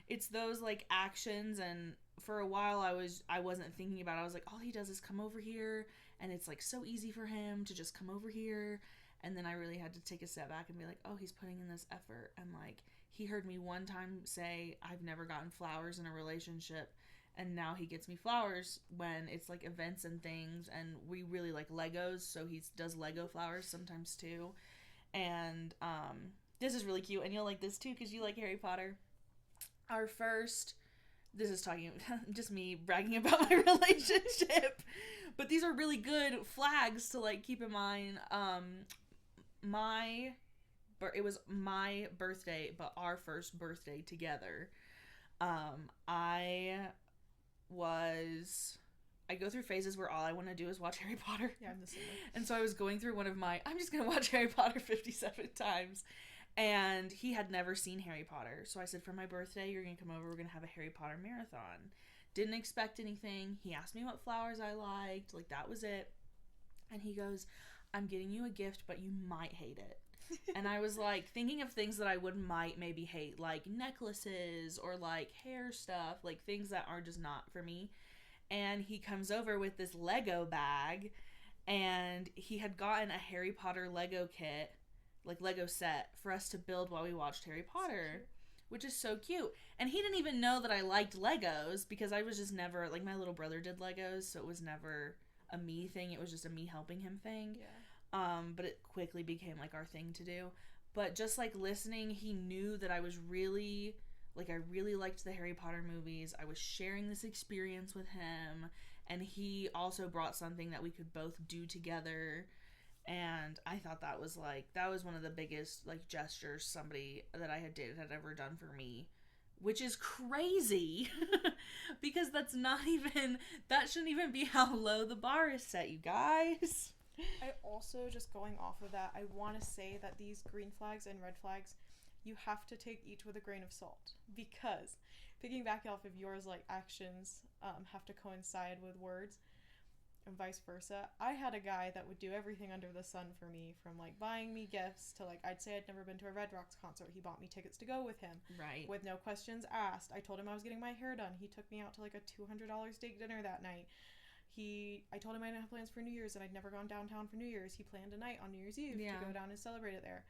it's those like actions. And for a while I wasn't thinking about it. I was like, all he does is come over here, and it's like so easy for him to just come over here. And then I really had to take a step back and be like, oh, he's putting in this effort. And like, he heard me one time say, I've never gotten flowers in a relationship. And now he gets me flowers when it's like events and things. And we really like Legos. So he does Lego flowers sometimes too. And this is really cute. And you'll like this too because you like Harry Potter. This is talking just me bragging about my relationship. But these are really good flags to like keep in mind. It was my birthday, but our first birthday together. I go through phases where all I want to do is watch Harry Potter.
Yeah, I'm the same way. And
so I was going through I'm just going to watch Harry Potter 57 times. And he had never seen Harry Potter. So I said, for my birthday, you're going to come over. We're going to have a Harry Potter marathon. Didn't expect anything. He asked me what flowers I liked. Like, that was it. And he goes, I'm getting you a gift, but you might hate it. And I was like thinking of things that I might maybe hate, like necklaces or like hair stuff, like things that are just not for me. And he comes over with this Lego bag, and he had gotten a Harry Potter Lego kit, like Lego set, for us to build while we watched Harry Potter, which is so cute. And he didn't even know that I liked Legos because I was just never, like, my little brother did Legos, so it was never a me thing. It was just a me helping him thing.
Yeah.
But it quickly became like our thing to do. But just like listening, he knew that I was really like, I really liked the Harry Potter movies. I was sharing this experience with him, and he also brought something that we could both do together. And I thought that was one of the biggest like gestures somebody that I had dated had ever done for me, which is crazy because that shouldn't even be how low the bar is set, you guys.
I also, just going off of that, I want to say that these green flags and red flags, you have to take each with a grain of salt, because picking back off of yours, like actions have to coincide with words and vice versa. I had a guy that would do everything under the sun for me, from like buying me gifts to like, I'd say I'd never been to a Red Rocks concert. He bought me tickets to go with him. Right. With no questions asked. I told him I was getting my hair done. He took me out to like a $200 steak dinner that night. I told him I didn't have plans for New Year's and I'd never gone downtown for New Year's. He planned a night on New Year's Eve to go down and celebrate it there.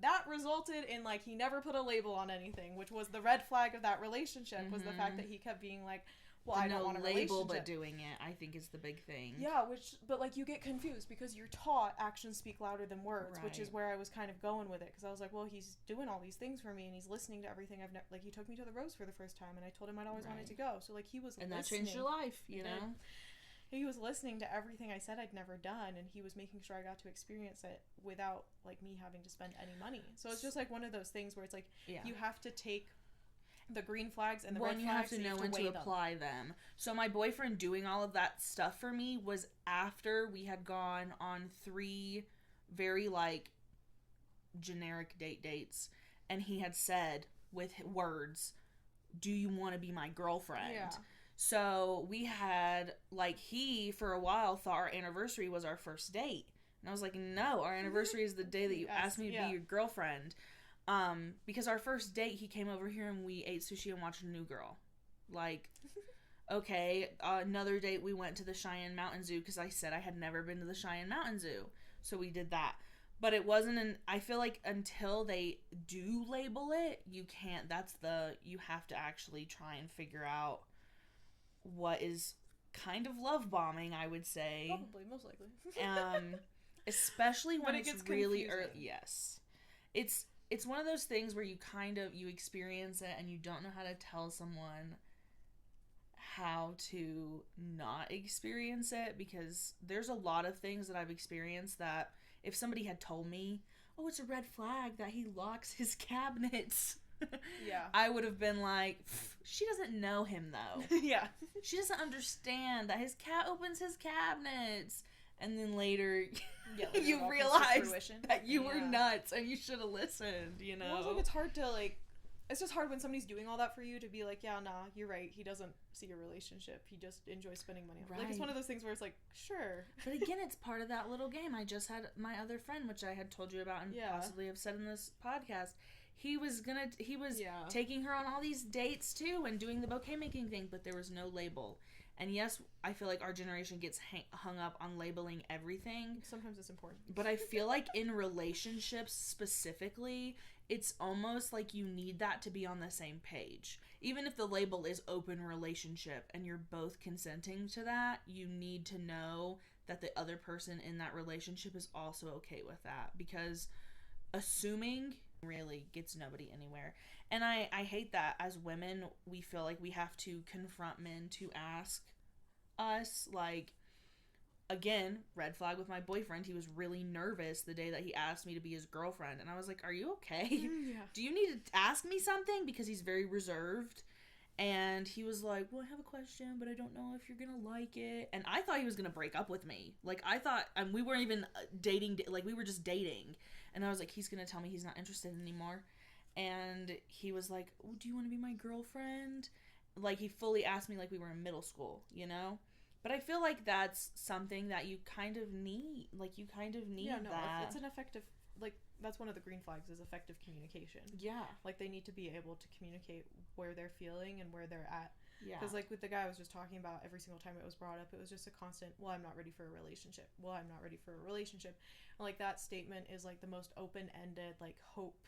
That resulted in, like, he never put a label on anything, which was the red flag of that relationship, was the fact that he kept being like, well, I don't want a label,
but doing it, I think, is the big thing.
Yeah, but like, you get confused because you're taught actions speak louder than words, which is where I was kind of going with it, because I was like, well, he's doing all these things for me, and he's listening to everything I've never, like, he took me to the Rose for the first time, and I told him I'd always wanted to go, so, like, he was listening.
And that changed your life, you know?
He was listening to everything I said I'd never done, and he was making sure I got to experience it without, like, me having to spend any money. So it's just, like, one of those things where it's like, you have to take the green flags and the
when
red
you
flags.
have to know when to apply them. So my boyfriend doing all of that stuff for me was after we had gone on 3 very, like, generic dates, and he had said with words, do you want to be my girlfriend?
Yeah.
So we had, like, he for a while thought our anniversary was our first date, and I was like, no, our anniversary is the day that you asked me to be your girlfriend. Because our first date, he came over here and we ate sushi and watched New Girl. Like, okay. Another date, we went to the Cheyenne Mountain Zoo because I said I had never been to the Cheyenne Mountain Zoo, so we did that. But it wasn't I feel like until they do label it, you can't, you have to actually try and figure out what is kind of love bombing, I would say.
Probably, most likely.
Especially when it's really early.
Confusing.
Yes. It's one of those things where you experience it and you don't know how to tell someone how to not experience it, because there's a lot of things that I've experienced that if somebody had told me, oh, it's a red flag that he locks his cabinets,
yeah,
I would have been like, she doesn't know him though.
Yeah.
She doesn't understand that his cat opens his cabinets. And then later, you realize that you were nuts and you should have listened, you know?
Well, it's like it's hard to, like, it's just hard when somebody's doing all that for you to be like, yeah, nah, you're right. He doesn't see a relationship. He just enjoys spending money on it. Like, it's one of those things where it's like, sure.
But again, it's part of that little game. I just had my other friend, which I had told you about and possibly have said in this podcast. He was taking her on all these dates too and doing the bouquet making thing, but there was no label. And yes, I feel like our generation gets hung up on labeling everything.
Sometimes it's important.
But I feel like in relationships specifically, it's almost like you need that to be on the same page. Even if the label is open relationship and you're both consenting to that, you need to know that the other person in that relationship is also okay with that. Because assuming really gets nobody anywhere. And I hate that as women we feel like we have to confront men to ask us, like, again, red flag with my boyfriend. He was really nervous the day that he asked me to be his girlfriend, and I was like, are you okay?
Yeah.
Do you need to ask me something? Because he's very reserved. And he was like, well, I have a question, but I don't know if you're gonna like it. And I thought he was gonna break up with me. Like, I thought, we weren't even dating, like, we were just dating. And I was like, he's gonna tell me he's not interested anymore. And he was like, oh, do you want to be my girlfriend? Like, he fully asked me like we were in middle school, you know? But I feel like that's something that you kind of need. Like, you kind of need that.
It's an effective, like, that's one of the green flags is effective communication.
Yeah.
Like, they need to be able to communicate where they're feeling and where they're at.
Yeah.
Because, like, with the guy I was just talking about, every single time it was brought up, it was just a constant, well, I'm not ready for a relationship. Well, I'm not ready for a relationship. And, like, that statement is, like, the most open-ended, like, hope.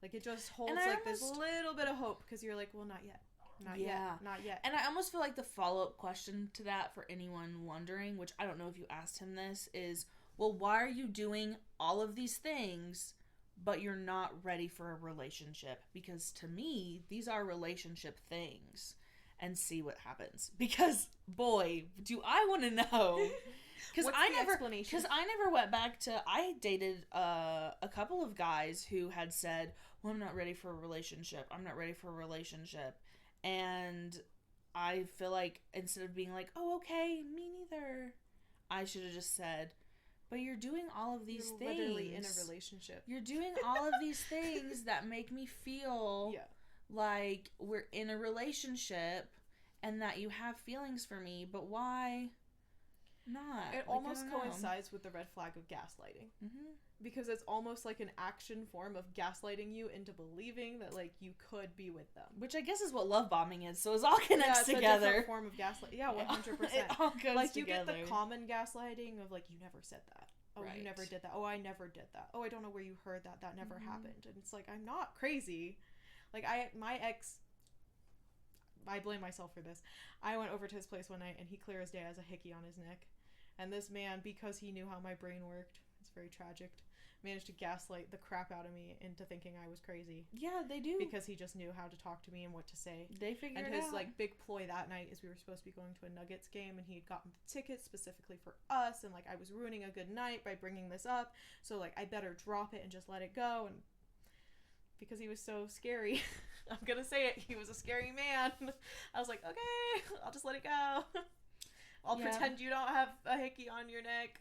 Like, it just holds, like, this little bit of hope. Because you're like, well, not yet. Not yet.
And I almost feel like the follow-up question to that for anyone wondering, which I don't know if you asked him this, is, well, why are you doing all of these things, but you're not ready for a relationship? Because to me, these are relationship things. And see what happens. Because, boy, do I want to know. Because I never went back to, I dated a couple of guys who had said, well, I'm not ready for a relationship. I'm not ready for a relationship. And I feel like instead of being like, oh, okay, me neither, I should have just said, but you're doing all of these things. You're
literally in a relationship.
You're doing all of these things that make me feel like we're in a relationship and that you have feelings for me, but why not?
It almost coincides with the red flag of gaslighting.
Mm-hmm.
Because it's almost like an action form of gaslighting you into believing that, like, you could be with them.
Which I guess is what love bombing is, so it all connects together.
Yeah, it's a different form of gaslighting. Yeah, 100%.
It all goes
like,
together.
You get the common gaslighting of, like, you never said that. Oh,
right.
You never did that. Oh, I never did that. Oh, I don't know where you heard that. That never happened. And it's like, I'm not crazy. Like, my ex, I blame myself for this. I went over to his place one night, and he clear as day has a hickey on his neck. And this man, because he knew how my brain worked, it's very tragic, managed to gaslight the crap out of me into thinking I was crazy.
Yeah, they do.
Because he just knew how to talk to me and what to say.
They figured it out.
And his, like, big ploy that night is we were supposed to be going to a Nuggets game, and he had gotten the tickets specifically for us, and, like, I was ruining a good night by bringing this up, so, like, I better drop it and just let it go, and because he was so scary. I'm gonna say it. He was a scary man. I was like, okay, I'll just let it go. I'll pretend you don't have a hickey on your neck.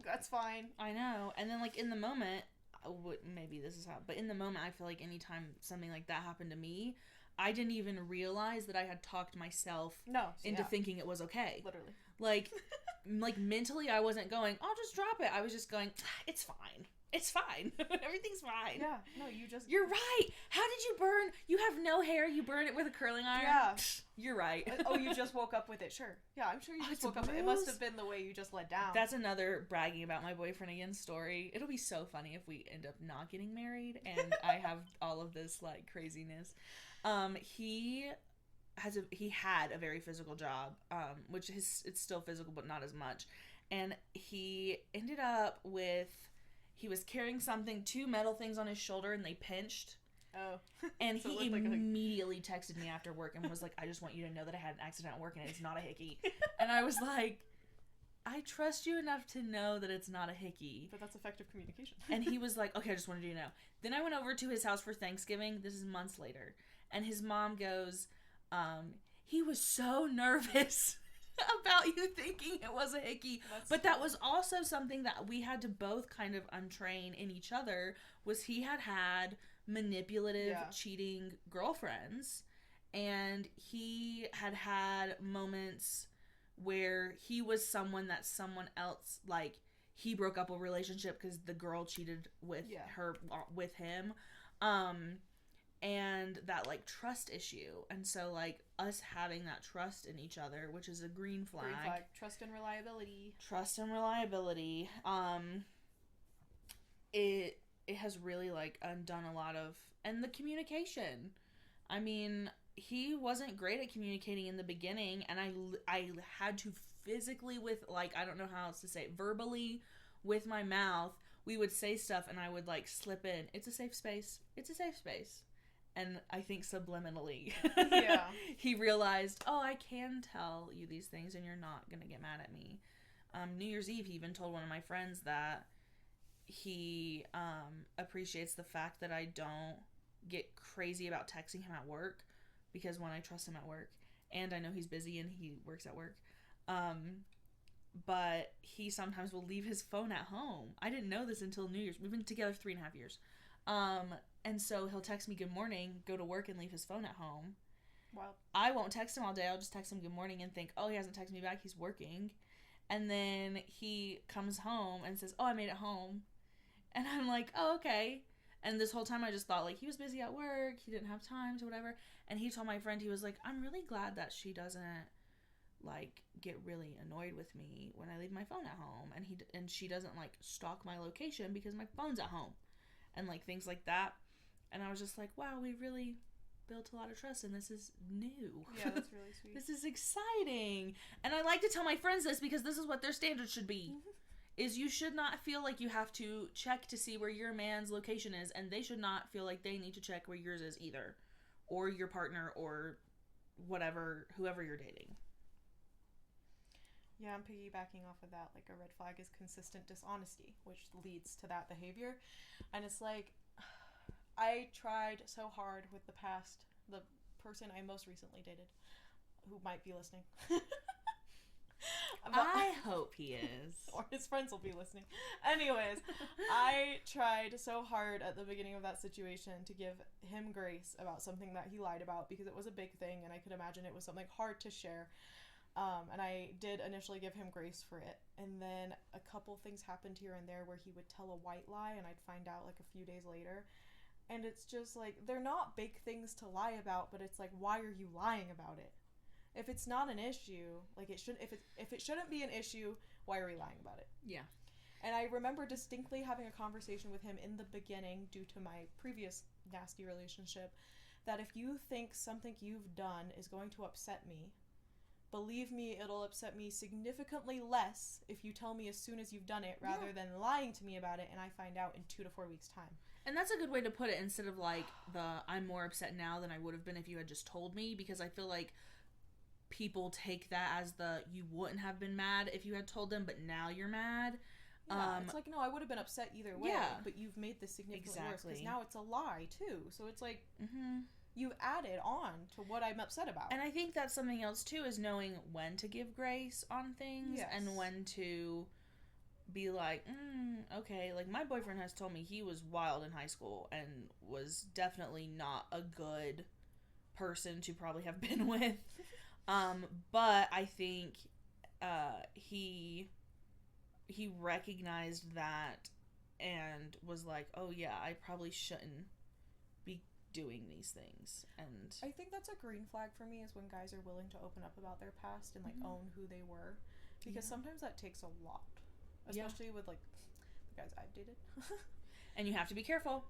That's fine.
I know. And then, like, in the moment, maybe this is how, but in the moment, I feel like anytime something like that happened to me, I didn't even realize that I had talked myself into thinking it was okay.
Literally.
Like, mentally, I wasn't going, I'll just drop it. I was just going, it's fine. It's fine. Everything's fine.
Yeah. No,
You're right. How did you burn? You have no hair. You burn it with a curling iron?
Yeah.
You're right.
Oh, you just woke up with it. Sure. Yeah, I'm sure you just woke up with it. It must have been the way you just let down.
That's another bragging about my boyfriend again story. It'll be so funny if we end up not getting married and I have all of this, like, craziness. He had a very physical job, which it's still physical, but not as much. And he ended up with, he was carrying two metal things on his shoulder, and they pinched.
Oh.
And so he immediately texted me after work and was like, I just want you to know that I had an accident at work and it's not a hickey. And I was like, I trust you enough to know that it's not a hickey.
But that's effective communication.
And he was like, okay, I just wanted you to know. Then I went over to his house for Thanksgiving. This is months later. And his mom goes, he was so nervous about you thinking it was a hickey. But that was also something that we had to both kind of untrain in each other, was he had manipulative, cheating girlfriends. And he had moments where he was someone that someone else, like, he broke up a relationship because the girl cheated with with him. And that, like, trust issue. And so, like, us having that trust in each other, which is a green flag.
Green flag. Trust and reliability.
Trust and reliability. It has really, like, undone a lot of... And the communication. I mean, he wasn't great at communicating in the beginning, and I had to physically with, like, I don't know how else to say it, verbally with my mouth, we would say stuff, and I would, like, slip in, it's a safe space. It's a safe space. And I think subliminally, he realized, oh, I can tell you these things and you're not going to get mad at me. New Year's Eve, he even told one of my friends that he appreciates the fact that I don't get crazy about texting him at work, because one, I trust him at work, and I know he's busy and he works at work. But he sometimes will leave his phone at home. I didn't know this until New Year's. We've been together 3.5 years. And so he'll text me good morning, go to work, and leave his phone at home.
Wow.
I won't text him all day. I'll just text him good morning and think, oh, he hasn't texted me back. He's working. And then he comes home and says, oh, I made it home. And I'm like, oh, okay. And this whole time I just thought, like, he was busy at work. He didn't have time to whatever. And he told my friend, he was like, I'm really glad that she doesn't, like, get really annoyed with me when I leave my phone at home. And she doesn't, like, stalk my location because my phone's at home. And, like, things like that. And I was just like, wow, we really built a lot of trust, and this is new.
Yeah, that's really sweet.
This is exciting. And I like to tell my friends this because this is what their standards should be. Is you should not feel like you have to check to see where your man's location is, and they should not feel like they need to check where yours is either. Or your partner, or whatever, whoever you're dating.
Yeah, I'm piggybacking off of that. Like, a red flag is consistent dishonesty, which leads to that behavior. And it's like, I tried so hard with the person I most recently dated, who might be listening.
I hope he is.
Or his friends will be listening. Anyways, I tried so hard at the beginning of that situation to give him grace about something that he lied about, because it was a big thing, and I could imagine it was something hard to share. And I did initially give him grace for it. And then a couple things happened here and there where he would tell a white lie, and I'd find out, like, a few days later. And it's just, like, they're not big things to lie about, but it's like, why are you lying about it? If it's not an issue, like, if it shouldn't be an issue, why are we lying about it?
Yeah.
And I remember distinctly having a conversation with him in the beginning, due to my previous nasty relationship, that if you think something you've done is going to upset me, believe me, it'll upset me significantly less if you tell me as soon as you've done it, rather than lying to me about it and I find out in 2 to 4 weeks' time.
And that's a good way to put it, instead of, like, I'm more upset now than I would have been if you had just told me, because I feel like people take that as you wouldn't have been mad if you had told them, but now you're mad.
Yeah, it's like, no, I would have been upset either way, but you've made this significantly worse, because now it's a lie, too. So it's like, you've added on to what I'm upset about.
And I think that's something else too, is knowing when to give grace on things. Yes. And when to be like, okay, like my boyfriend has told me he was wild in high school and was definitely not a good person to probably have been with. But I think he recognized that and was like, oh yeah, I probably shouldn't be doing these things. And
I think that's a green flag for me, is when guys are willing to open up about their past and like own who they were, because sometimes that takes a lot, especially with like the guys I've dated.
And you have to be careful.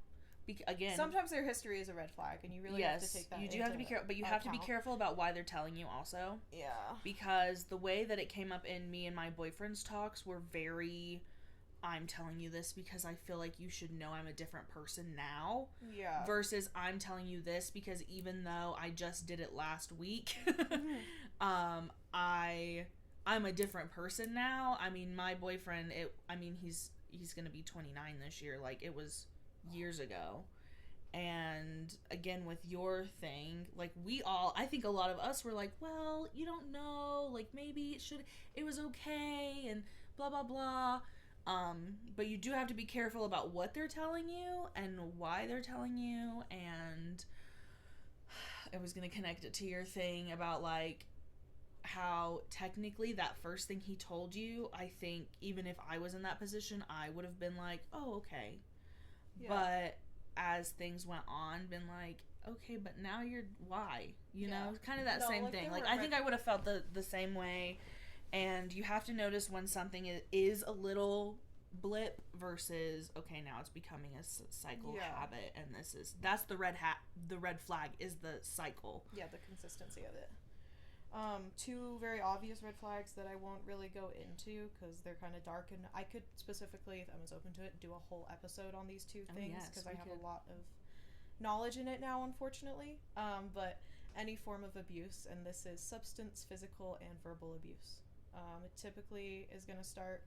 Again,
sometimes their history is a red flag, and you really have to take that.
You do have to be careful, but you have to be careful about why they're telling you also.
Yeah.
Because the way that it came up in me and my boyfriend's talks were very, I'm telling you this because I feel like you should know I'm a different person now.
Yeah.
Versus I'm telling you this because even though I just did it last week, I'm a different person now. I mean, my boyfriend, he's going to be 29 this year. Like, it was years ago. And again, with your thing, like, I think a lot of us were like, well, you don't know, like, maybe it was okay, and blah blah blah. But you do have to be careful about what they're telling you and why they're telling you. And I was gonna connect it to your thing about like how technically that first thing he told you, I think even if I was in that position, I would have been like, oh, okay. Yeah. But as things went on, been like, okay, but now why? You know, kind of that same thing. Like, I think I would have felt the same way. And you have to notice when something is a little blip versus, okay, now it's becoming a cycle habit, and that's the red flag is the cycle.
Yeah, the consistency of it. Two very obvious red flags that I won't really go into because they're kind of dark, and I could specifically, if Emma's open to it, do a whole episode on these two things because I have a lot of knowledge in it now, unfortunately. But any form of abuse, and this is substance, physical, and verbal abuse. It typically is going to start,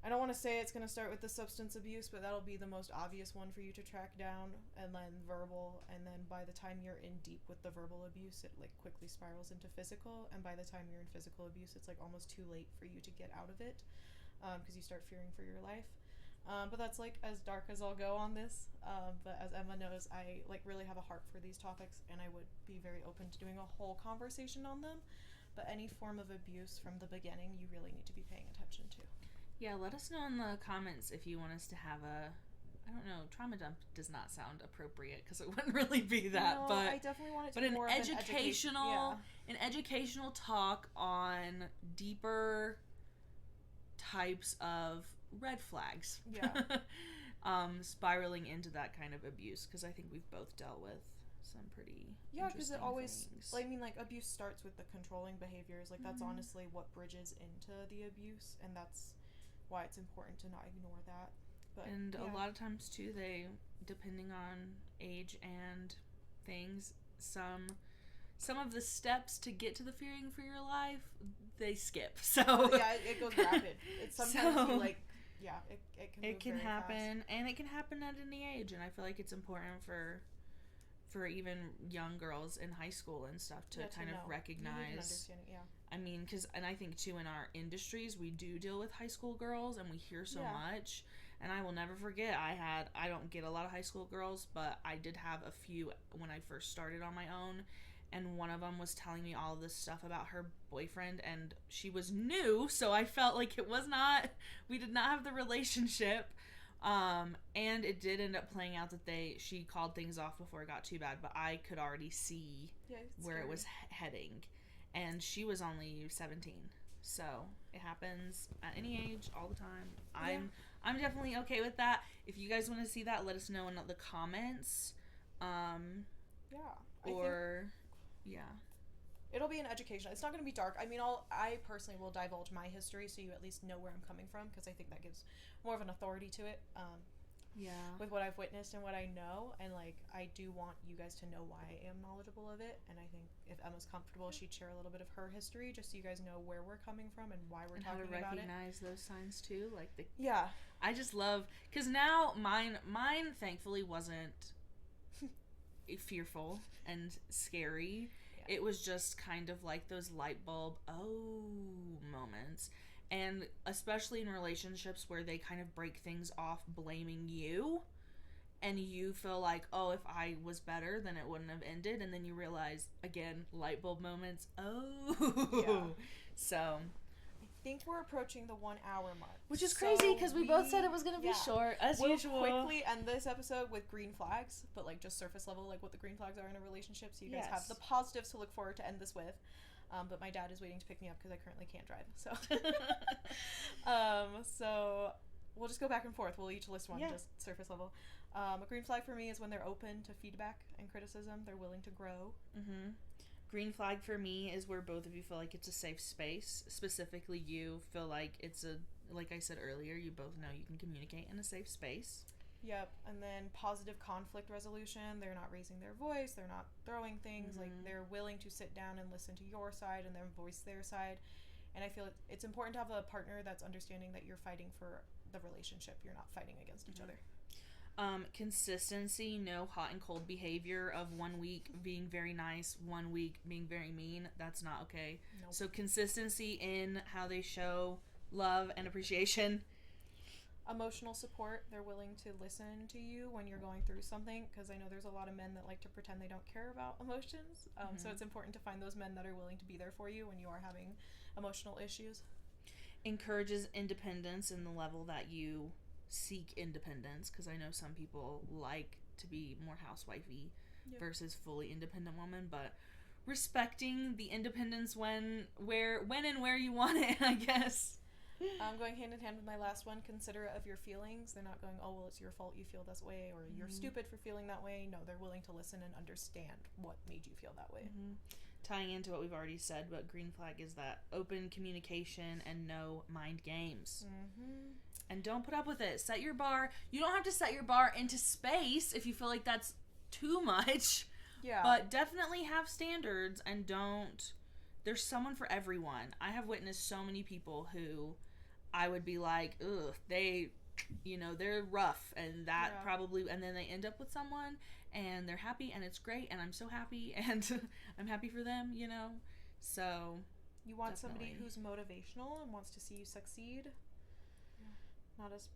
I don't want to say it's going to start with the substance abuse, but that'll be the most obvious one for you to track down, and then verbal, and then by the time you're in deep with the verbal abuse, it like quickly spirals into physical, and by the time you're in physical abuse, it's like almost too late for you to get out of it, because you start fearing for your life. But that's like as dark as I'll go on this, but as Emma knows, I like really have a heart for these topics, and I would be very open to doing a whole conversation on them. But any form of abuse from the beginning, you really need to be paying attention to.
Yeah, let us know in the comments if you want us to have I don't know, trauma dump does not sound appropriate because it wouldn't really be that.
No,
but
I definitely want it to be more
an educational talk on deeper types of red flags.
Yeah.
Spiraling into that kind of abuse, because I think we've both dealt with some pretty
because it always things. I mean, like, abuse starts with the controlling behaviors, like that's honestly what bridges into the abuse, and that's why it's important to not ignore that. But
a lot of times too, they, depending on age and things, some of the steps to get to the fearing for your life, they skip. So
it goes rapid. It's sometimes it can
happen
fast.
And it can happen at any age, and I feel like it's important for even young girls in high school and stuff to kind of recognize.
Understand it,
I mean, and I think too in our industries we do deal with high school girls, and we hear so much. And I will never forget, I don't get a lot of high school girls, but I did have a few when I first started on my own. And one of them was telling me all of this stuff about her boyfriend, and she was new, so I felt like we did not have the relationship. And it did end up playing out that she called things off before it got too bad, but I could already see where it was heading. And she was only 17. So it happens at any age, all the time. I'm definitely okay with that. If you guys want to see that, let us know in the comments.
It'll be an education. It's not going to be dark. I mean, I personally will divulge my history so you at least know where I'm coming from, because I think that gives more of an authority to it. With what I've witnessed and what I know, and like I do want you guys to know why I am knowledgeable of it. And I think if Emma's comfortable, she'd share a little bit of her history, just so you guys know where we're coming from and why we're talking about it.
How to recognize those signs too, like
I
just love, because now mine thankfully wasn't fearful and scary.
Yeah.
It was just kind of like those light bulb moments. And especially in relationships where they kind of break things off blaming you, and you feel like, oh, if I was better, then it wouldn't have ended. And then you realize, again, light bulb moments. Oh.
Yeah.
So.
I think we're approaching the 1 hour mark.
Which is crazy because we both said it was going to be short, as usual.
We'll quickly end this episode with green flags, but like just surface level, like what the green flags are in a relationship. So you guys have the positives to look forward to end this with. But my dad is waiting to pick me up because I currently can't drive. So, so we'll just go back and forth. We'll each list one, just surface level. A green flag for me is when they're open to feedback and criticism. They're willing to grow.
Mm-hmm. Green flag for me is where both of you feel like it's a safe space. Specifically, you feel like it's like I said earlier, you both know you can communicate in a safe space.
Yep. And then positive conflict resolution. They're not raising their voice. They're not throwing things.
Mm-hmm.
Like, they're willing to sit down and listen to your side and then voice their side. And I feel it's important to have a partner that's understanding that you're fighting for the relationship. You're not fighting against each other.
Consistency, no hot and cold behavior of 1 week being very nice, 1 week being very mean. That's not okay. Nope. So consistency in how they show love and appreciation.
Emotional support. They're willing to listen to you when you're going through something, because I know there's a lot of men that like to pretend they don't care about emotions. So it's important to find those men that are willing to be there for you when you are having emotional issues.
Encourages independence in the level that you seek independence, because I know some people like to be more housewifey versus fully independent woman, but respecting the independence when and where you want it, I guess.
Going hand in hand with my last one, considerate of your feelings. They're not going, oh, well, it's your fault you feel this way, or you're stupid for feeling that way. No, they're willing to listen and understand what made you feel that way.
Tying into what we've already said, but green flag is that open communication and no mind games. And don't put up with it. Set your bar. You don't have to set your bar into space if you feel like that's too much.
Yeah.
But definitely have standards, and don't. There's someone for everyone. I have witnessed so many people who I would be like, ugh, they're rough, and that probably, and then they end up with someone and they're happy and it's great and I'm so happy and I'm happy for them, So
you want somebody who's motivational and wants to see you succeed. Not as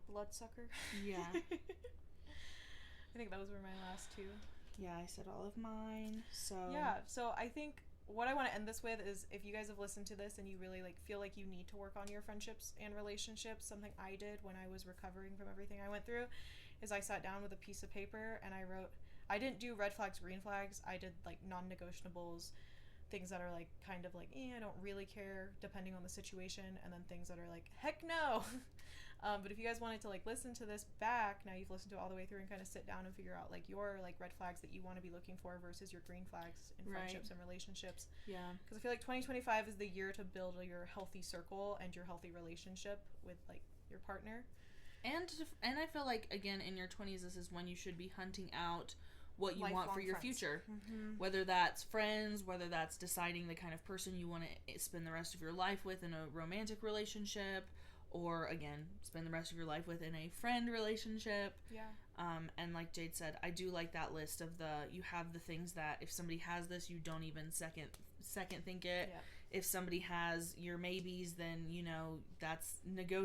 bloodsucker.
Yeah.
I think those were my last two.
Yeah, I said all of mine. So
I think what I want to end this with is, if you guys have listened to this and you really feel like you need to work on your friendships and relationships, something I did when I was recovering from everything I went through is I sat down with a piece of paper and I wrote, I didn't do red flags, green flags. I did non-negotiables, things that are kind of I don't really care depending on the situation, and then things that are heck no. But if you guys wanted to listen to this back, now you've listened to it all the way through, and kind of sit down and figure out your red flags that you want to be looking for versus your green flags in friendships and relationships.
Yeah.
Because I feel like 2025 is the year to build your healthy circle and your healthy relationship with your partner. And
I feel like, again, in your 20s, this is when you should be hunting out what you want for your future. Whether that's friends, whether that's deciding the kind of person you want to spend the rest of your life with in a romantic relationship, or again, spend the rest of your life with in a friend relationship.
Yeah.
And like Jade said, I do like that list of you have the things that if somebody has this, you don't even second think it.
Yeah.
If somebody has your maybes, then that's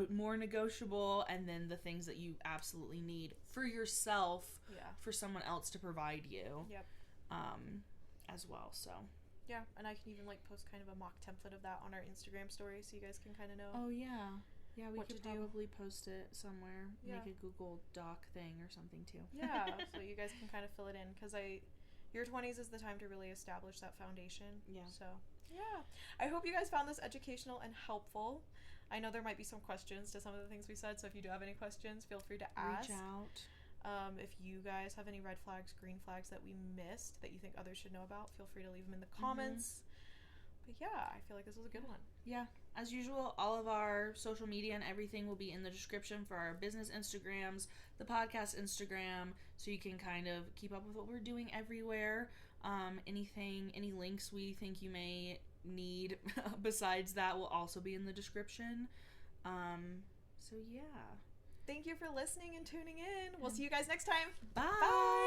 more negotiable, and then the things that you absolutely need for yourself, for someone else to provide you.
Yep.
As well. So.
Yeah, and I can even post kind of a mock template of that on our Instagram story, so you guys can kind of know.
Oh yeah. Yeah, we could probably post it somewhere. Yeah. Make a Google Doc thing or something too.
Yeah, so you guys can kind of fill it in, because your 20s is the time to really establish that foundation. Yeah. So, yeah. I hope you guys found this educational and helpful. I know there might be some questions to some of the things we said, so if you do have any questions, feel free to ask.
Reach out.
If you guys have any red flags, green flags that we missed that you think others should know about, feel free to leave them in the comments. But yeah, I feel like this was a good one. Yeah.
As usual, all of our social media and everything will be in the description for our business Instagrams, the podcast Instagram, so you can kind of keep up with what we're doing everywhere. Any links we think you may need besides that will also be in the description. So yeah.
Thank you for listening and tuning in. We'll see you guys next time.
Bye. Bye.